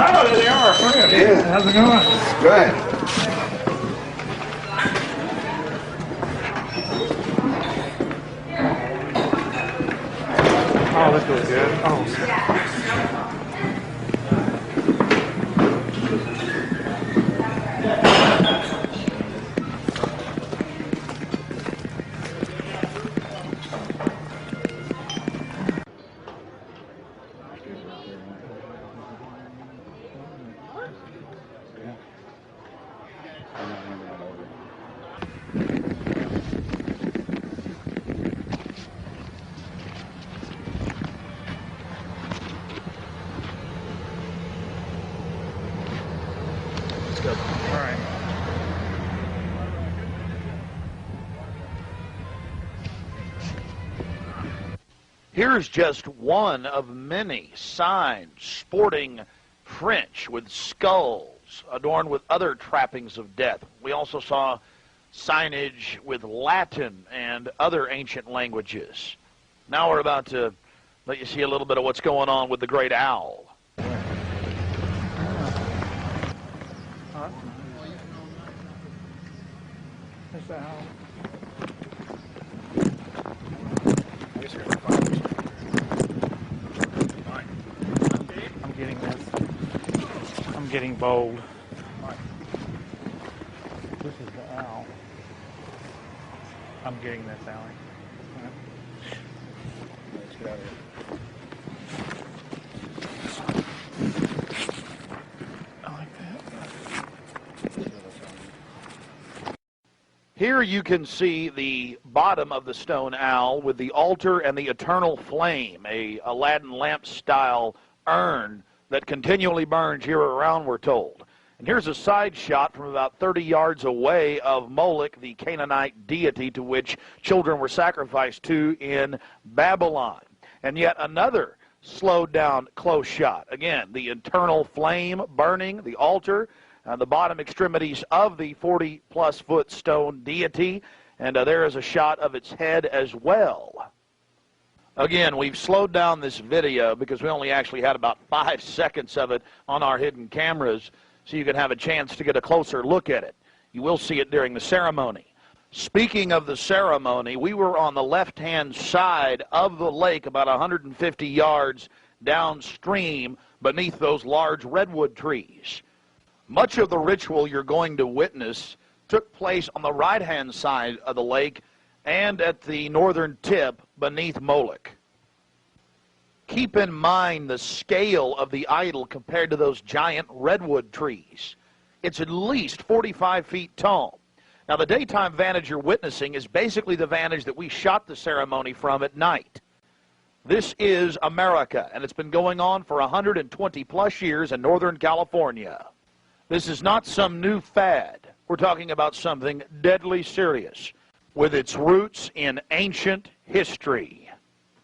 Oh, there they are. Yeah. How's it going? Good. Oh, this goes good. Oh. All right. Here's just one of many signs sporting French with skulls adorned with other trappings of death. We also saw signage with Latin and other ancient languages. Now we're about to let you see a little bit of what's going on with the great owl. There's the owl. I guess you're gonna find this. Fine. I'm getting this. I'm getting bold. This is the owl. I'm getting this, Allie. Let's get out of here. I like that. Here you can see the bottom of the stone owl with the altar and the eternal flame, a Aladdin lamp-style urn that continually burns year-round, we're told. And here's a side shot from about 30 yards away of Moloch, the Canaanite deity to which children were sacrificed to in Babylon. And yet another slowed-down close shot. Again, the eternal flame burning, the altar, the bottom extremities of the 40-plus foot stone deity, and there is a shot of its head as well. Again, we've slowed down this video because we only actually had about 5 seconds of it on our hidden cameras, so you can have a chance to get a closer look at it. You will see it during the ceremony. Speaking of the ceremony, we were on the left-hand side of the lake about 150 yards downstream beneath those large redwood trees. Much of the ritual you're going to witness took place on the right-hand side of the lake and at the northern tip beneath Moloch. Keep in mind the scale of the idol compared to those giant redwood trees. It's at least 45 feet tall. Now, the daytime vantage you're witnessing is basically the vantage that we shot the ceremony from at night. This is America, and it's been going on for 120-plus years in Northern California. This is not some new fad. We're talking about something deadly serious with its roots in ancient history.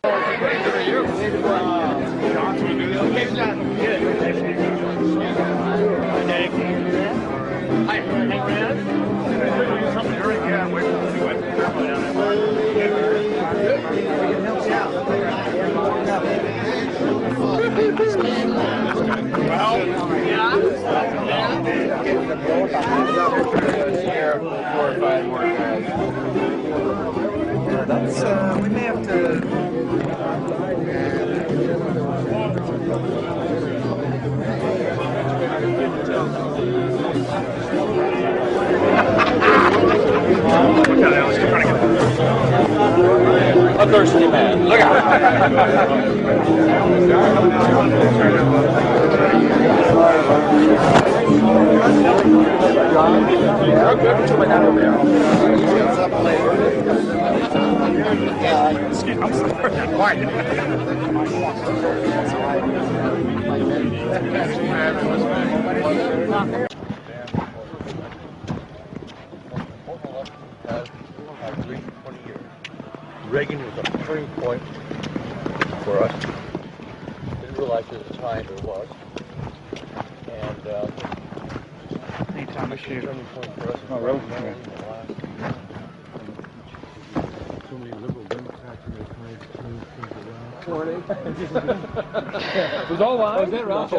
We may have to. A thirsty man. Look I'm sorry. Quiet. Reagan was a turning point for us. Didn't realize at the time there was. And anytime I see a turning point for us. Oh, really? So many liberal Democrats in their time to turn things around. It was all live? Was it right?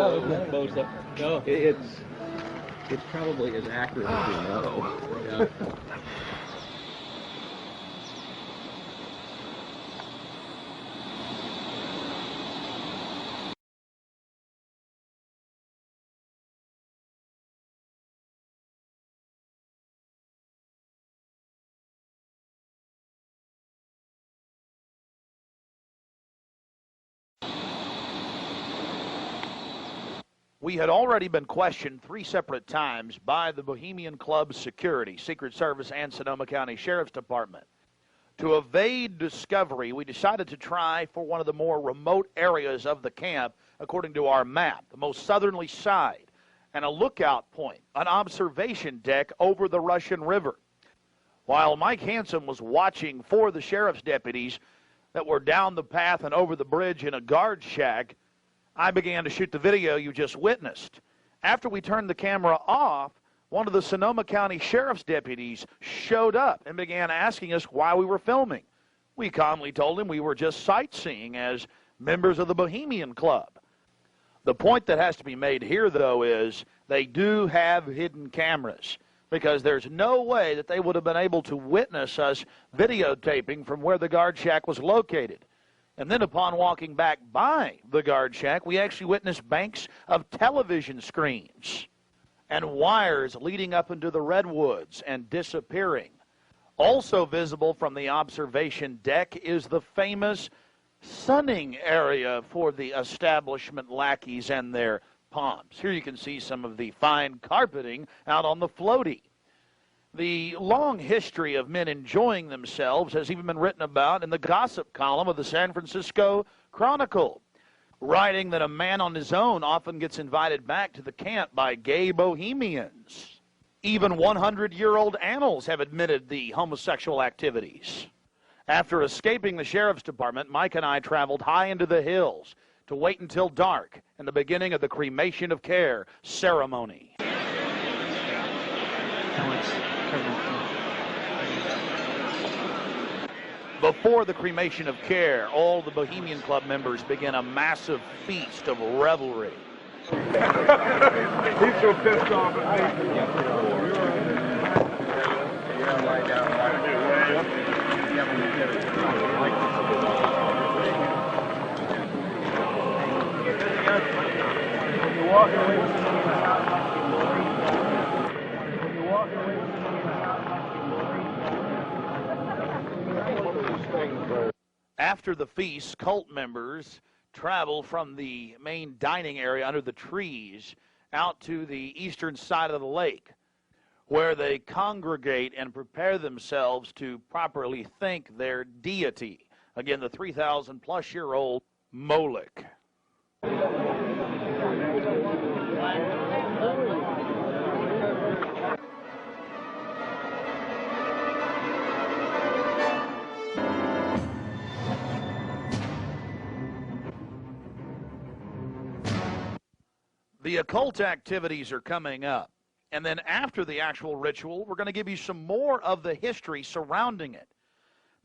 No. It's probably as accurate as we know. Yeah. We had already been questioned 3 separate times by the Bohemian Club security, Secret Service, and Sonoma County Sheriff's Department. To evade discovery, we decided to try for one of the more remote areas of the camp, according to our map, the most southerly side, and a lookout point, an observation deck over the Russian River. While Mike Hansen was watching for the sheriff's deputies that were down the path and over the bridge in a guard shack, I began to shoot the video you just witnessed. After we turned the camera off, one of the Sonoma County Sheriff's deputies showed up and began asking us why we were filming. We calmly told him we were just sightseeing as members of the Bohemian Club. The point that has to be made here, though, is they do have hidden cameras, because there's no way that they would have been able to witness us videotaping from where the guard shack was located. And then upon walking back by the guard shack, we actually witnessed banks of television screens and wires leading up into the redwoods and disappearing. Also visible from the observation deck is the famous sunning area for the establishment lackeys and their pomps. Here you can see some of the fine carpeting out on the floaty. The long history of men enjoying themselves has even been written about in the gossip column of the San Francisco Chronicle, writing that a man on his own often gets invited back to the camp by gay bohemians. Even 100-year-old annals have admitted the homosexual activities. After escaping the sheriff's department, Mike and I traveled high into the hills to wait until dark and the beginning of the cremation of care ceremony. Before the cremation of care, all the Bohemian Club members begin a massive feast of revelry. He's so pissed off at After the feast, cult members travel from the main dining area under the trees out to the eastern side of the lake, where they congregate and prepare themselves to properly thank their deity. Again, the 3,000-plus-year-old Moloch. The occult activities are coming up. And then after the actual ritual, we're going to give you some more of the history surrounding it.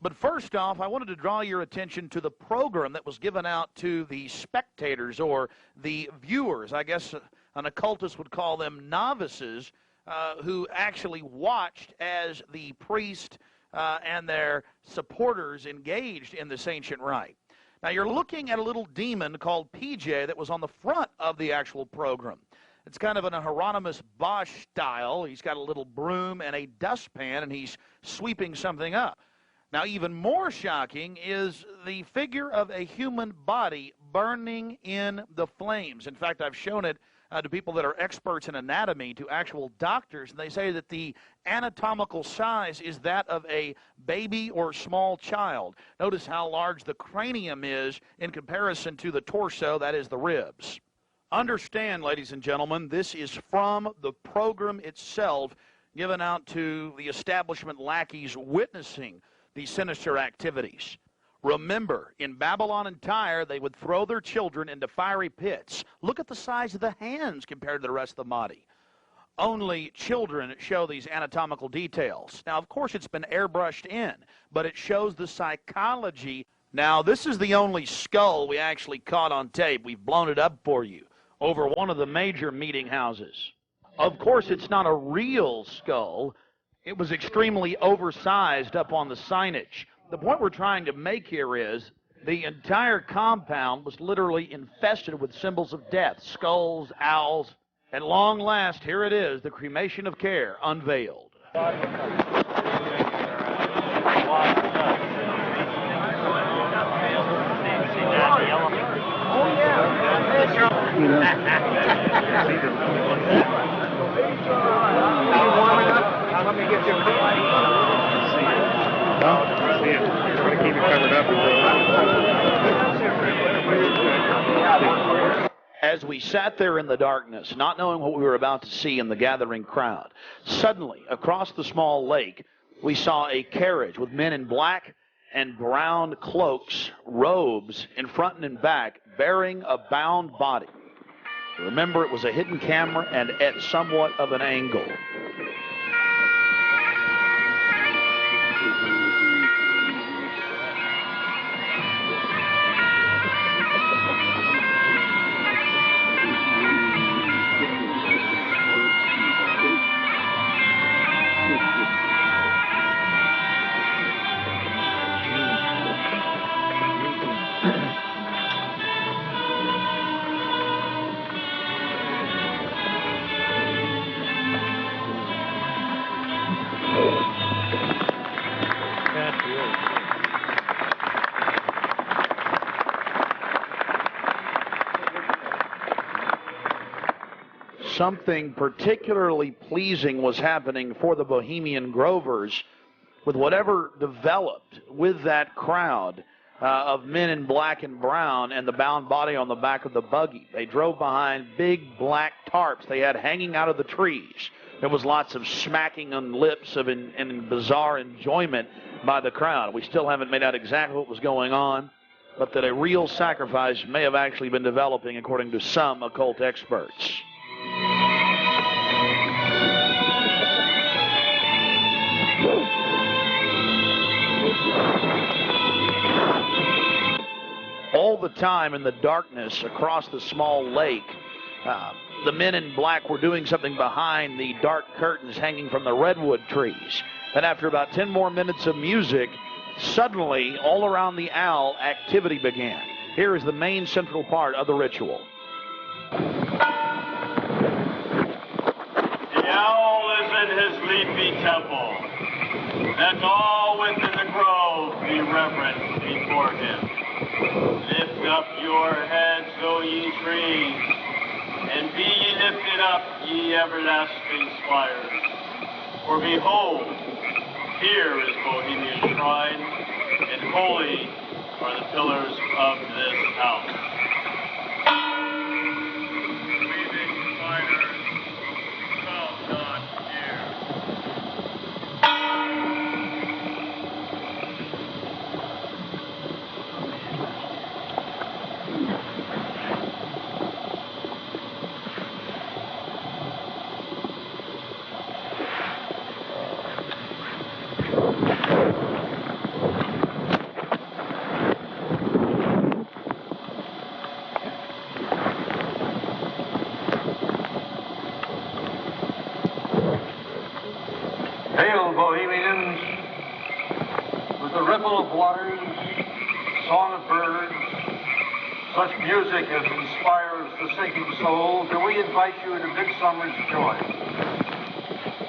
But first off, I wanted to draw your attention to the program that was given out to the spectators or the viewers. I guess an occultist would call them novices, who actually watched as the priest and their supporters engaged in this ancient rite. Now, you're looking at a little demon called PJ that was on the front of the actual program. It's kind of an Hieronymus Bosch style. He's got a little broom and a dustpan, and he's sweeping something up. Now, even more shocking is the figure of a human body burning in the flames. In fact, I've shown it to people that are experts in anatomy, to actual doctors, and they say that the anatomical size is that of a baby or small child. Notice how large the cranium is in comparison to the torso, that is the ribs. Understand, ladies and gentlemen, this is from the program itself given out to the establishment lackeys witnessing these sinister activities. Remember, in Babylon and Tyre, they would throw their children into fiery pits. Look at the size of the hands compared to the rest of the body. Only children show these anatomical details. Now, of course, it's been airbrushed in, but it shows the psychology. Now, this is the only skull we actually caught on tape. We've blown it up for you over one of the major meeting houses. Of course, it's not a real skull. It was extremely oversized up on the signage. The point we're trying to make here is the entire compound was literally infested with symbols of death, skulls, owls. At long last, here it is, the cremation of care unveiled. Let me get you a We're going to keep it covered up. As we sat there in the darkness, not knowing what we were about to see in the gathering crowd, suddenly, across the small lake, we saw a carriage with men in black and brown cloaks, robes, in front and in back, bearing a bound body. Remember, it was a hidden camera and at somewhat of an angle. something particularly pleasing was happening for the Bohemian Grovers with whatever developed with that crowd of men in black and brown and the bound body on the back of the buggy. They drove behind big black tarps they had hanging out of the trees. There was lots of smacking on lips and bizarre enjoyment by the crowd. We still haven't made out exactly what was going on, but that a real sacrifice may have actually been developing according to some occult experts. All the time in the darkness across the small lake, the men in black were doing something behind the dark curtains hanging from the redwood trees. Then after about 10 more minutes of music, suddenly all around the owl, activity began. Here is the main central part of the ritual. The owl is in his leafy temple. Let all within the grove be reverent before him. Lift up your heads, O ye trees, and be ye lifted up, ye everlasting spires. For behold, here is Bohemian shrine, and holy are the pillars of this house. Weaving spiders, come not near. Hail, Bohemians, with the ripple of waters, song of birds, such music as inspires the sinking soul, do we invite you into midsummer's joy.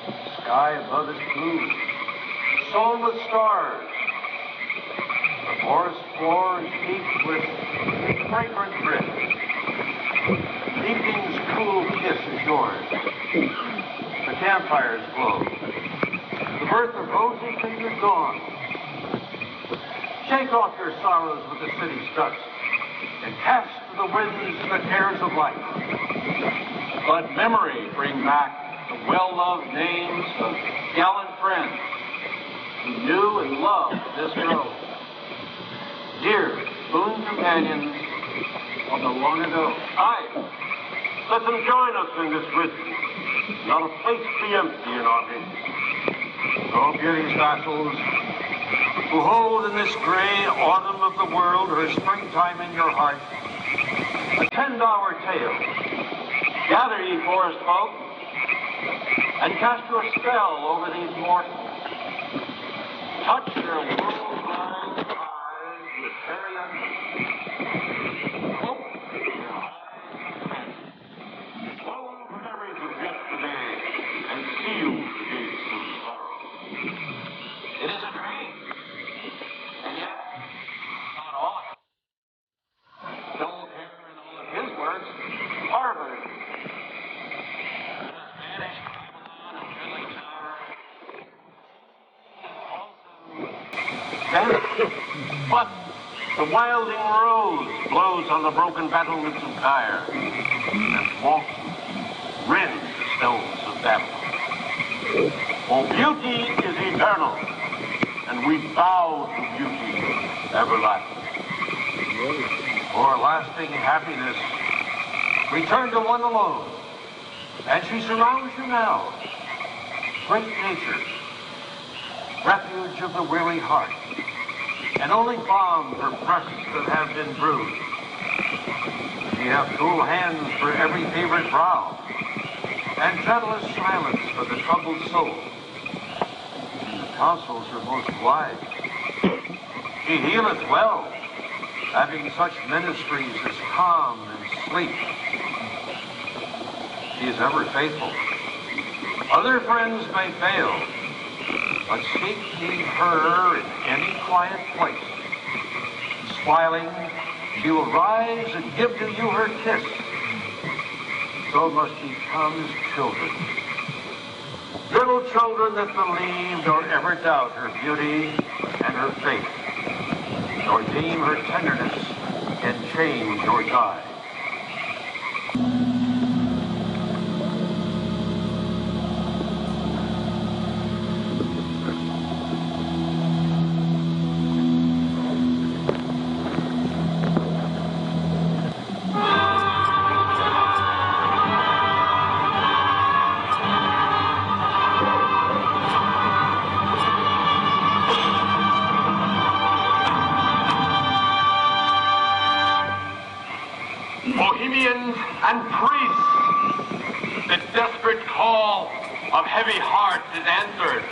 The sky above is blue, sown with stars. The forest floor is heaped with fragrant drift. Evening's cool kiss is yours. The campfires glow. The birth of rosy fingered dawn. Shake off your sorrows with the city's dust and cast to the winds the cares of life. Let memory bring back the well-loved names of gallant friends who knew and loved this grove. Dear boon companions of the long ago. Aye, let them join us in this ritual. Not a place be empty in our midst. O beauty's vassals, who hold in this gray autumn of the world her springtime in your heart, attend our tale. Gather, ye forest folk, and cast your spell over these mortals. Touch their world-blind eyes with fairy unction. Hope their eyes close the memories of yesterday and seal the gates of sorrow. It is a dream, and yet not all of it. Joel Taylor and all of his works, Harvard, Spanish, Babylon, and Fiddling Tower, but the wilding rose blows on the broken battlements of Tyre, and walks rend the stones of Babylon. For beauty is eternal, and we bow to beauty everlasting. For lasting happiness, return to one alone, and she surrounds you now. Great nature, refuge of the weary heart, and only balm for breasts that have been bruised. She hath cool hands for every favored brow, and gentlest silence for the troubled soul. The counsels are most wise. She healeth well, having such ministries as calm and sleep. She is ever faithful. Other friends may fail, but seek ye her in any quiet place. Smiling, she will rise and give to you her kiss. So world must become as children. Little children that believe nor ever doubt her beauty and her faith, nor deem her tenderness can change or die. Bohemians and priests, the desperate call of heavy hearts is answered.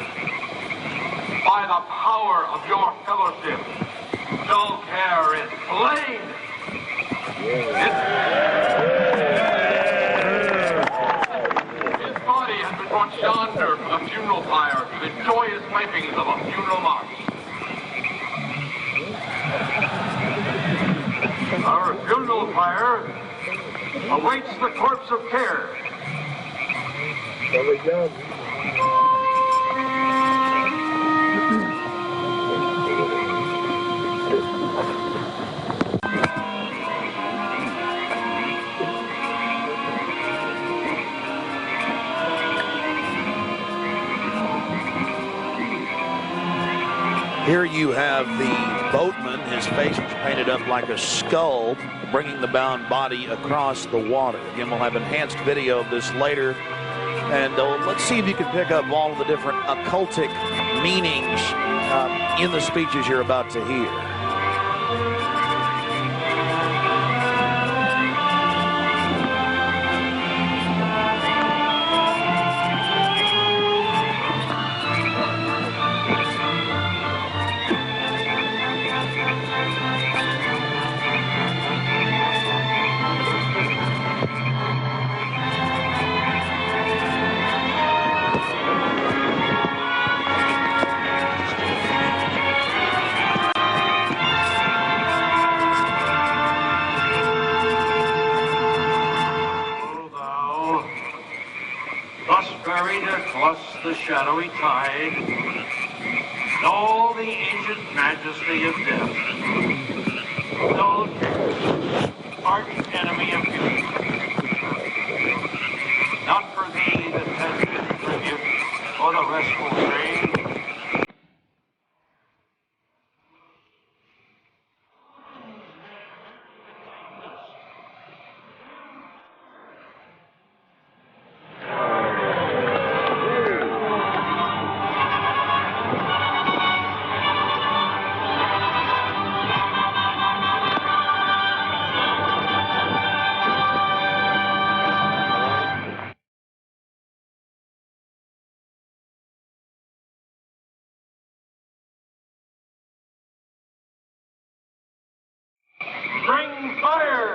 By the power of your fellowship, dull care is slain. His body has been brought yonder from the funeral pyre to the joyous pipings of a funeral march. Our funeral pyre awaits the corpse of care. Here you have the boatman, his face is painted up like a skull, bringing the bound body across the water. Again, we'll have enhanced video of this later. And let's see if you can pick up all of the different occultic meanings in the speeches you're about to hear. The shadowy tide, and all the ancient majesty of death. Dull care, arch enemy of beauty. Not for thee that has been tribute, or the restful grave. Bring fire!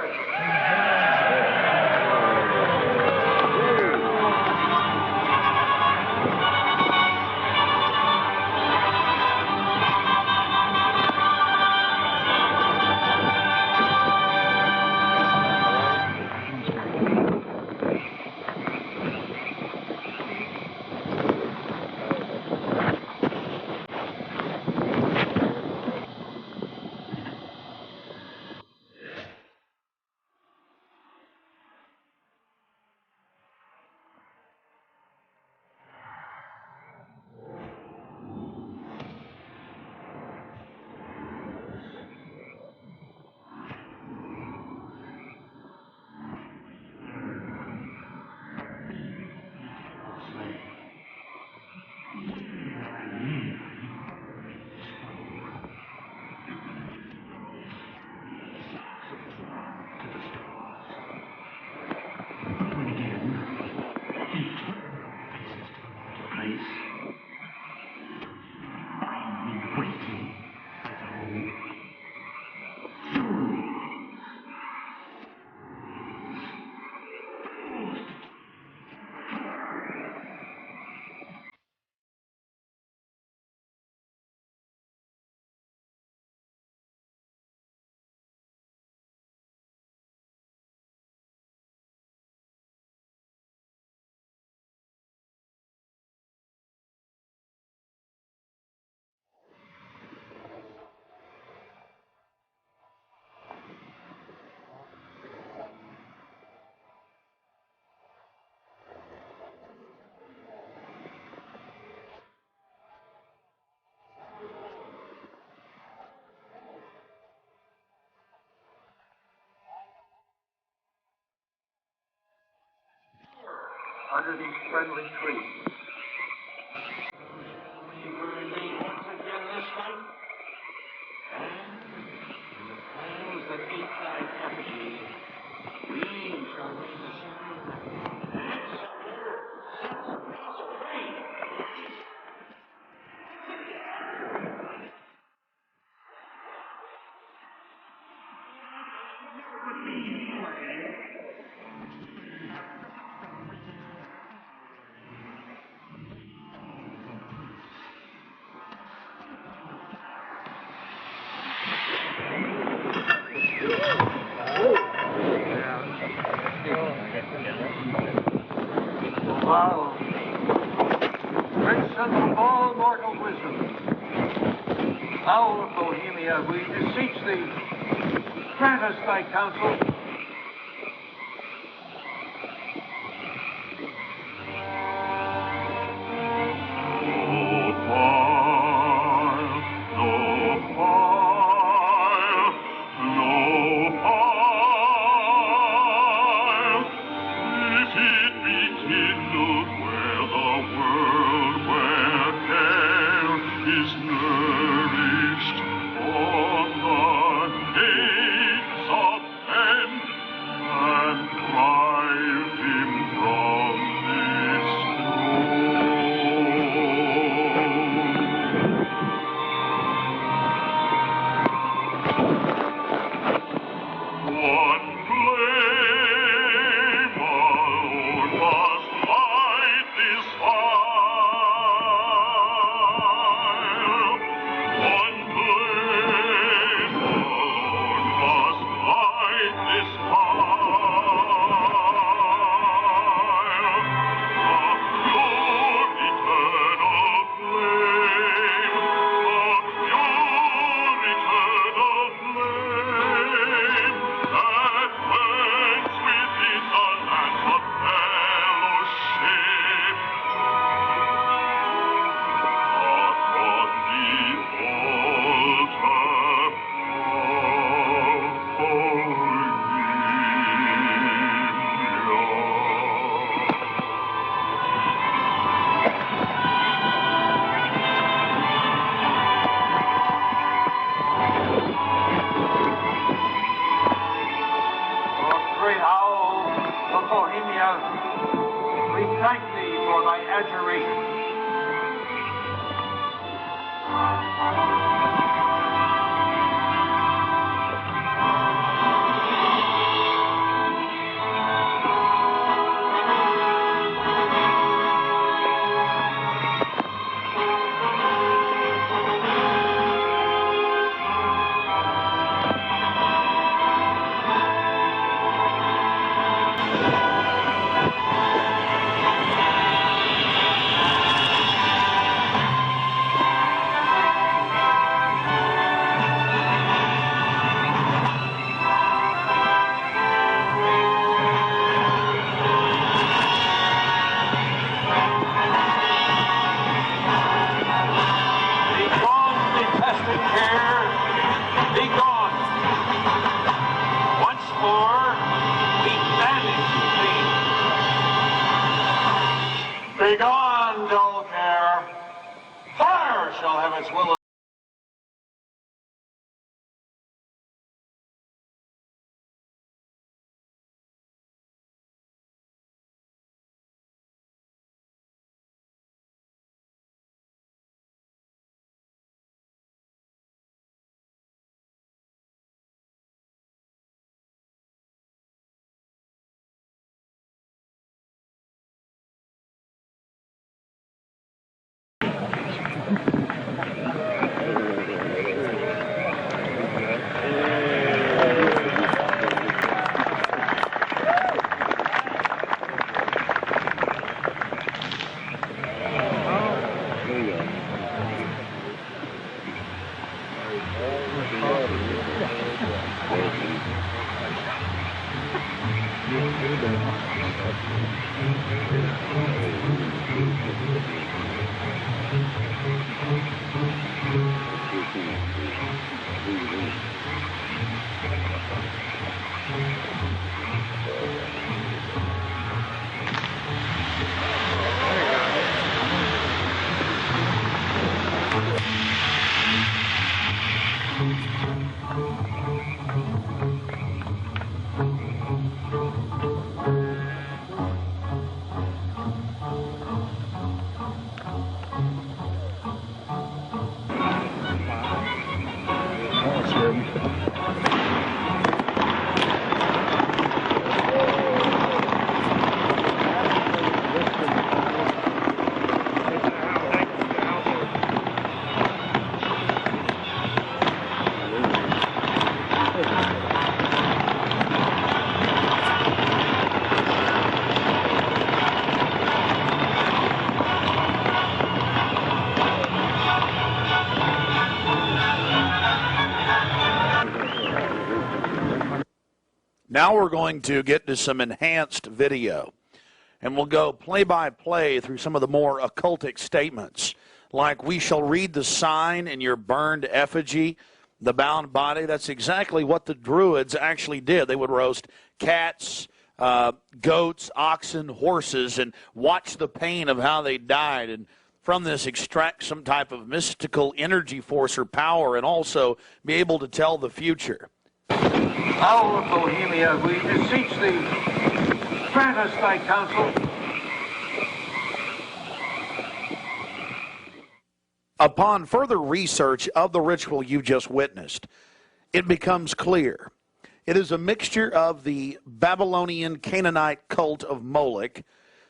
under these friendly trees. We were late once again this night. And in the clouds that meet thy effigy, we shall read the same. And somewhere sets us free. Thou, Prince of all mortal wisdom, thou of Bohemia, we beseech thee, grant us thy counsel. Thank thee for thy adjuration. Begone, dull care. Fire shall have its will. Now we're going to get to some enhanced video, and we'll go play-by-play through some of the more occultic statements, like we shall read the sign in your burned effigy, the bound body. That's exactly what the Druids actually did. They would roast cats, goats, oxen, horses, and watch the pain of how they died, and from this extract some type of mystical energy force or power, and also be able to tell the future. Owl of Bohemia, we beseech thee, grant us thy counsel. Upon further research of the ritual you just witnessed, it becomes clear. It is a mixture of the Babylonian Canaanite cult of Moloch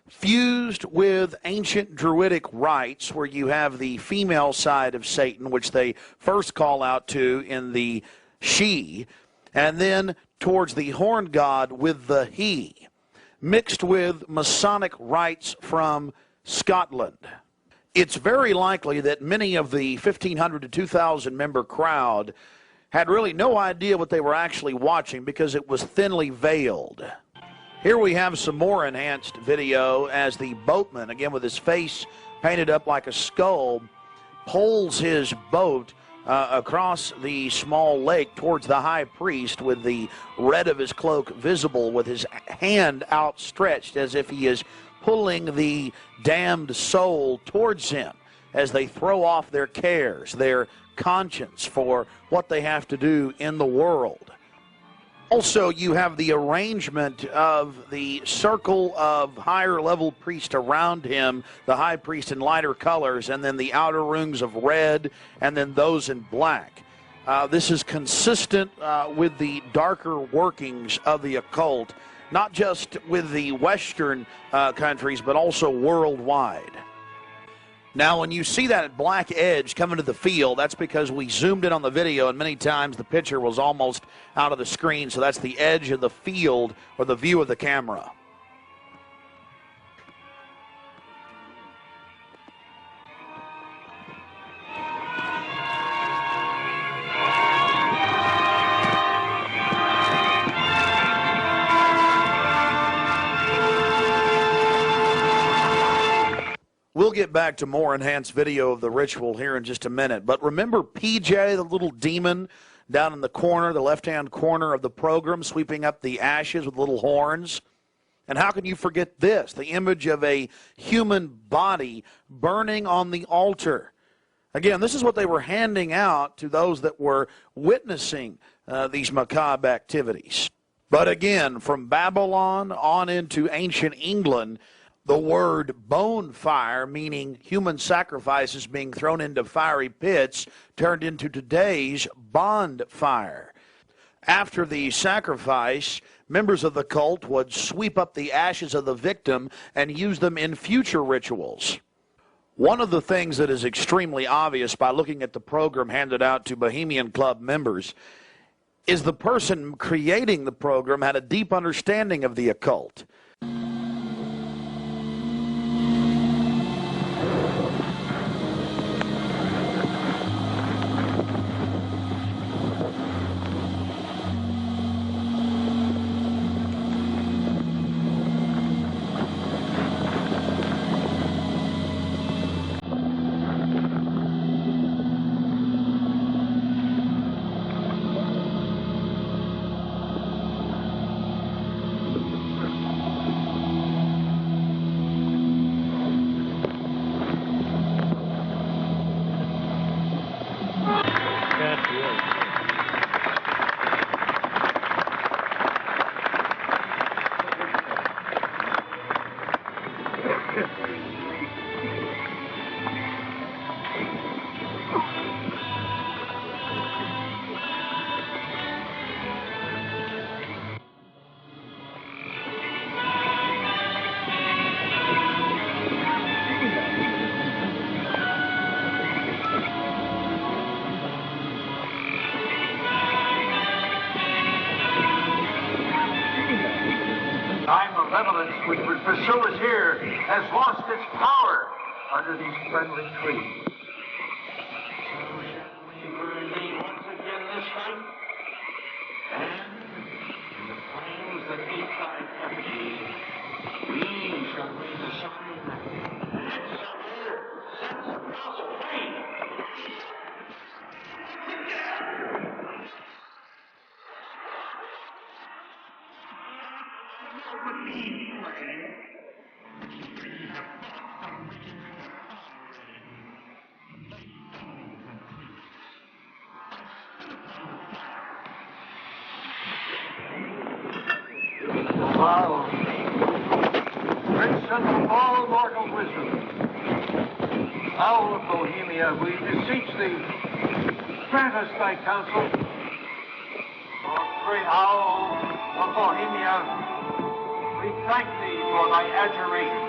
fused with ancient Druidic rites, where you have the female side of Satan, which they first call out to in the she, and then towards the horn god with the he, mixed with Masonic rites from Scotland. It's very likely that many of the 1,500 to 2,000 member crowd had really no idea what they were actually watching because it was thinly veiled. Here we have some more enhanced video as the boatman, again with his face painted up like a skull, poles his boat across the small lake towards the high priest with the red of his cloak visible, with his hand outstretched as if he is pulling the damned soul towards him as they throw off their cares, their conscience for what they have to do in the world. Also, you have the arrangement of the circle of higher-level priests around him, the high priest in lighter colors, and then the outer rings of red, and then those in black. This is consistent with the darker workings of the occult, not just with the Western countries, but also worldwide. Now, when you see that black edge coming to the field, that's because we zoomed in on the video, and many times the picture was almost out of the screen, so that's the edge of the field or the view of the camera. We'll get back to more enhanced video of the ritual here in just a minute. But remember PJ, the little demon down in the corner, the left-hand corner of the program, sweeping up the ashes with little horns? And how can you forget this? The image of a human body burning on the altar. Again, this is what they were handing out to those that were witnessing these macabre activities. But again, from Babylon on into ancient England, the word bone fire, meaning human sacrifices being thrown into fiery pits, turned into today's bond fire. After the sacrifice, members of the cult would sweep up the ashes of the victim and use them in future rituals. One of the things that is extremely obvious by looking at the program handed out to Bohemian Club members is the person creating the program had a deep understanding of the occult. Which would pursue us here has lost its power under these friendly trees. So shall we burn thee once again this night? And in the flame that eat thy effigy, we shall raise a sign and sets us free. Wow. Prince of all mortal wisdom, Owl of Bohemia, we beseech thee, grant us thy counsel. O great Owl of Bohemia, we thank thee for thy adjuration.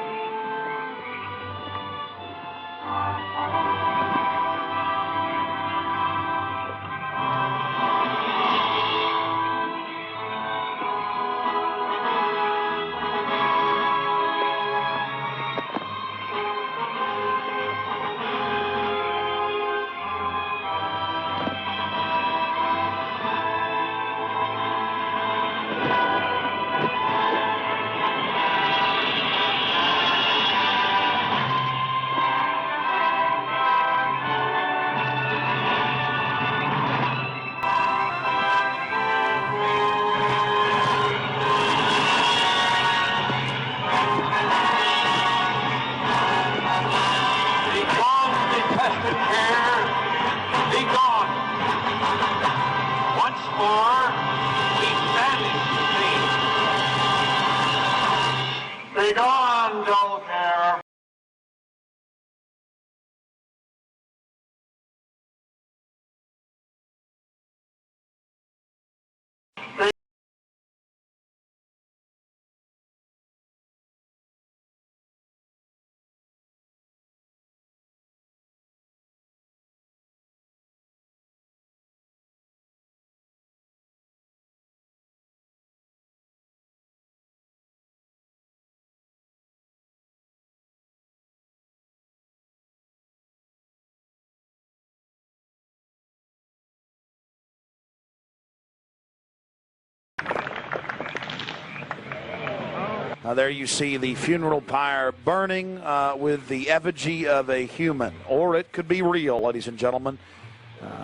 There you see the funeral pyre burning with the effigy of a human, or it could be real, ladies and gentlemen.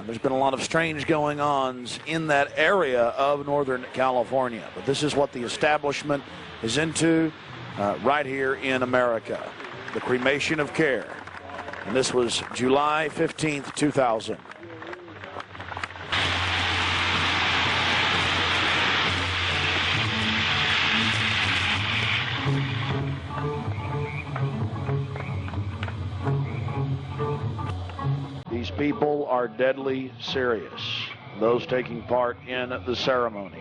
There's been a lot of strange going-ons in that area of Northern California, but this is what the establishment is into right here in America, the cremation of care. And this was July 15th, 2000. These people are deadly serious, those taking part in the ceremony.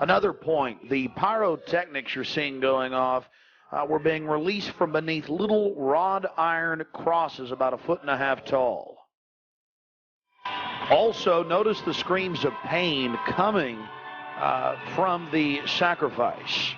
Another point, the pyrotechnics you're seeing going off were being released from beneath little wrought iron crosses about 1.5 feet tall. Also, notice the screams of pain coming from the sacrifice.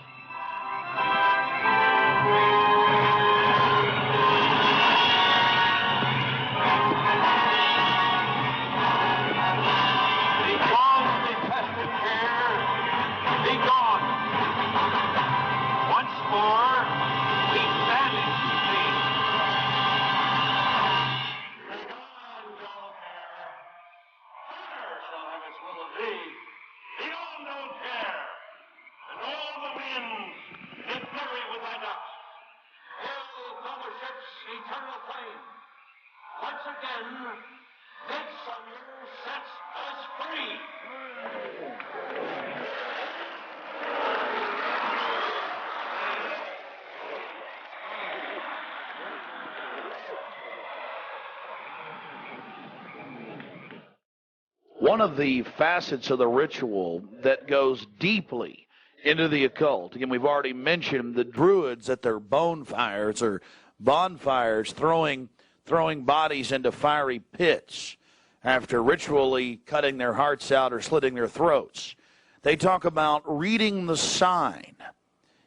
One of the facets of the ritual that goes deeply into the occult, again, we've already mentioned the Druids at their bonfires or bonfires throwing throwing bodies into fiery pits after ritually cutting their hearts out or slitting their throats. They talk about reading the sign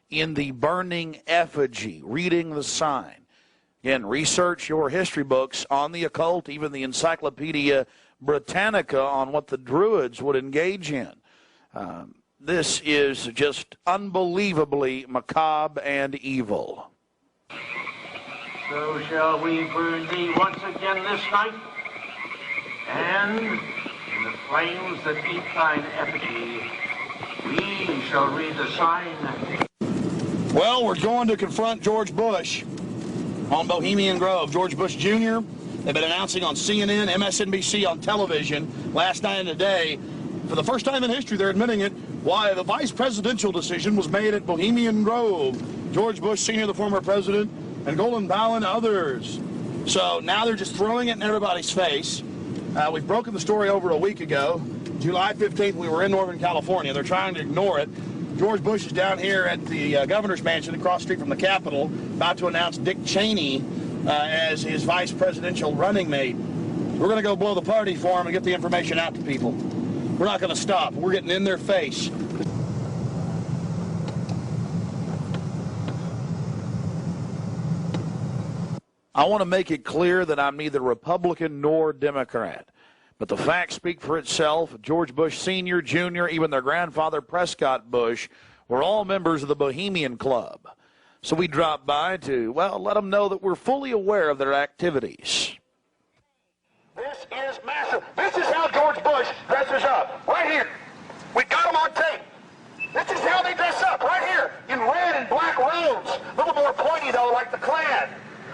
in the burning effigy, reading the sign. Again, research your history books on the occult, even the Encyclopedia Britannica on what the Druids would engage in. This is just unbelievably macabre and evil. So shall we burn thee once again this night, and in the flames that eat thine effigy, we shall read the sign. Well, we're going to confront George Bush on Bohemian Grove. George Bush Jr., they've been announcing on CNN, MSNBC on television last night and today. For the first time in history, they're admitting it, why the vice presidential decision was made at Bohemian Grove. George Bush Sr., the former president, and Colin Powell and others. So now they're just throwing it in everybody's face. We've broken the story over a week ago. July 15th, we were in Northern California. They're trying to ignore it. George Bush is down here at the governor's mansion across the street from the Capitol, about to announce Dick Cheney as his vice presidential running mate. We're going to go blow the party for him and get the information out to people. We're not going to stop. We're getting in their face. I want to make it clear that I'm neither Republican nor Democrat. But the facts speak for itself. George Bush Sr., Jr., even their grandfather Prescott Bush were all members of the Bohemian Club. So we dropped by to, well, let them know that we're fully aware of their activities. This is massive. This is how George Bush dresses up. Right here. We got him on tape. This is how they dress up. Right here. In red and black robes. A little more pointy, though, like the Klan.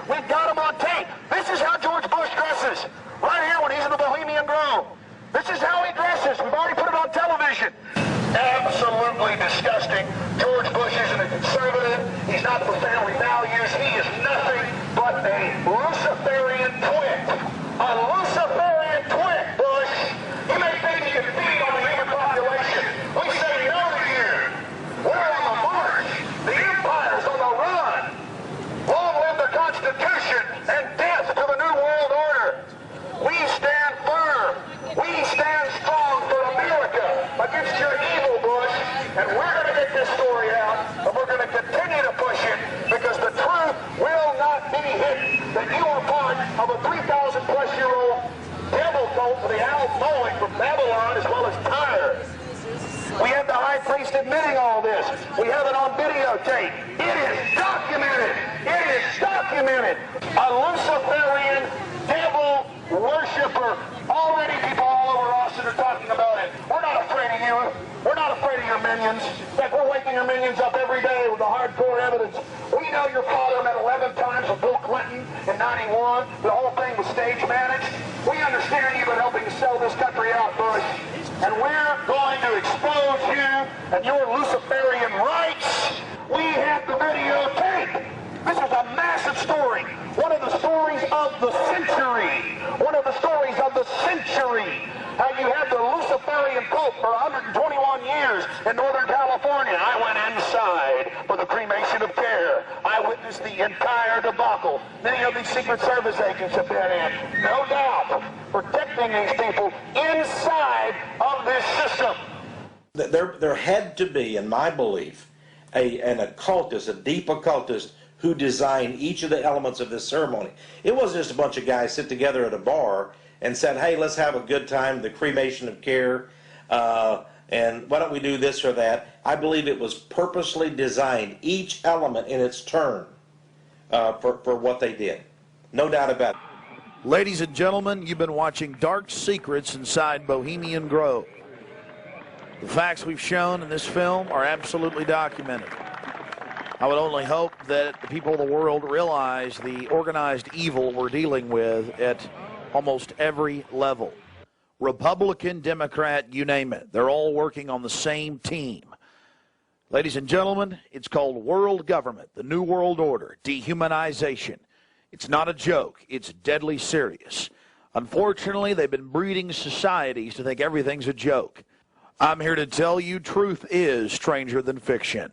We've got him on tape. This is how George Bush dresses. Right here when he's in the Bohemian Grove. This is how he dresses. We've already put it on television. Absolutely disgusting. George Bush isn't a conservative. He's not for family values. He is nothing but a Luciferian twit. A Luciferian twit, Bush. You may think you can feed on the human population. We say no to you. We're on the march. The empire's on the run. Long live the Constitution and death to the New World Order. We stand firm. We stand strong for America against your evil, Bush. And we're going to get this story out, and we're going to continue to push it because the truth will not be hidden. That you are part of a 3,000-plus-year-old devil cult for the owl mowing from Babylon as well as Tyre. We have the high priest admitting all this. We have it on videotape. It is documented. It is documented. A Luciferian devil worshiper. Already people all over Austin are talking about it. We're not afraid of you. We're not afraid of your minions. In fact, we're waking your minions up every day with the hardcore evidence. We know your father met 11 times with Bill Clinton in 91. The whole thing was stage managed. We understand you've been helping to sell this country out, Bush. And we're going to expose you and your Luciferian rights. We have the videotape. This is a massive story. One of the stories of the century. One of the stories of the century. How you had the Luciferian Pope for 121 years in Northern California. I went inside for the cremation of care. I witnessed the entire debacle. Many of these Secret Service agents have been in. No doubt. Protecting these people inside of this system. There had to be, in my belief, an occultist, a deep occultist, who designed each of the elements of this ceremony. It wasn't just a bunch of guys sit together at a bar and said, hey, let's have a good time, the cremation of care, and why don't we do this or that. I believe it was purposely designed, each element in its turn, for what they did. No doubt about it. Ladies and gentlemen, you've been watching Dark Secrets inside Bohemian Grove. The facts we've shown in this film are absolutely documented. I would only hope that the people of the world realize the organized evil we're dealing with at almost every level. Republican, Democrat, you name it. They're all working on the same team. Ladies and gentlemen, it's called world government, the New World Order, dehumanization. It's not a joke. It's deadly serious. Unfortunately, they've been breeding societies to think everything's a joke. I'm here to tell you truth is stranger than fiction.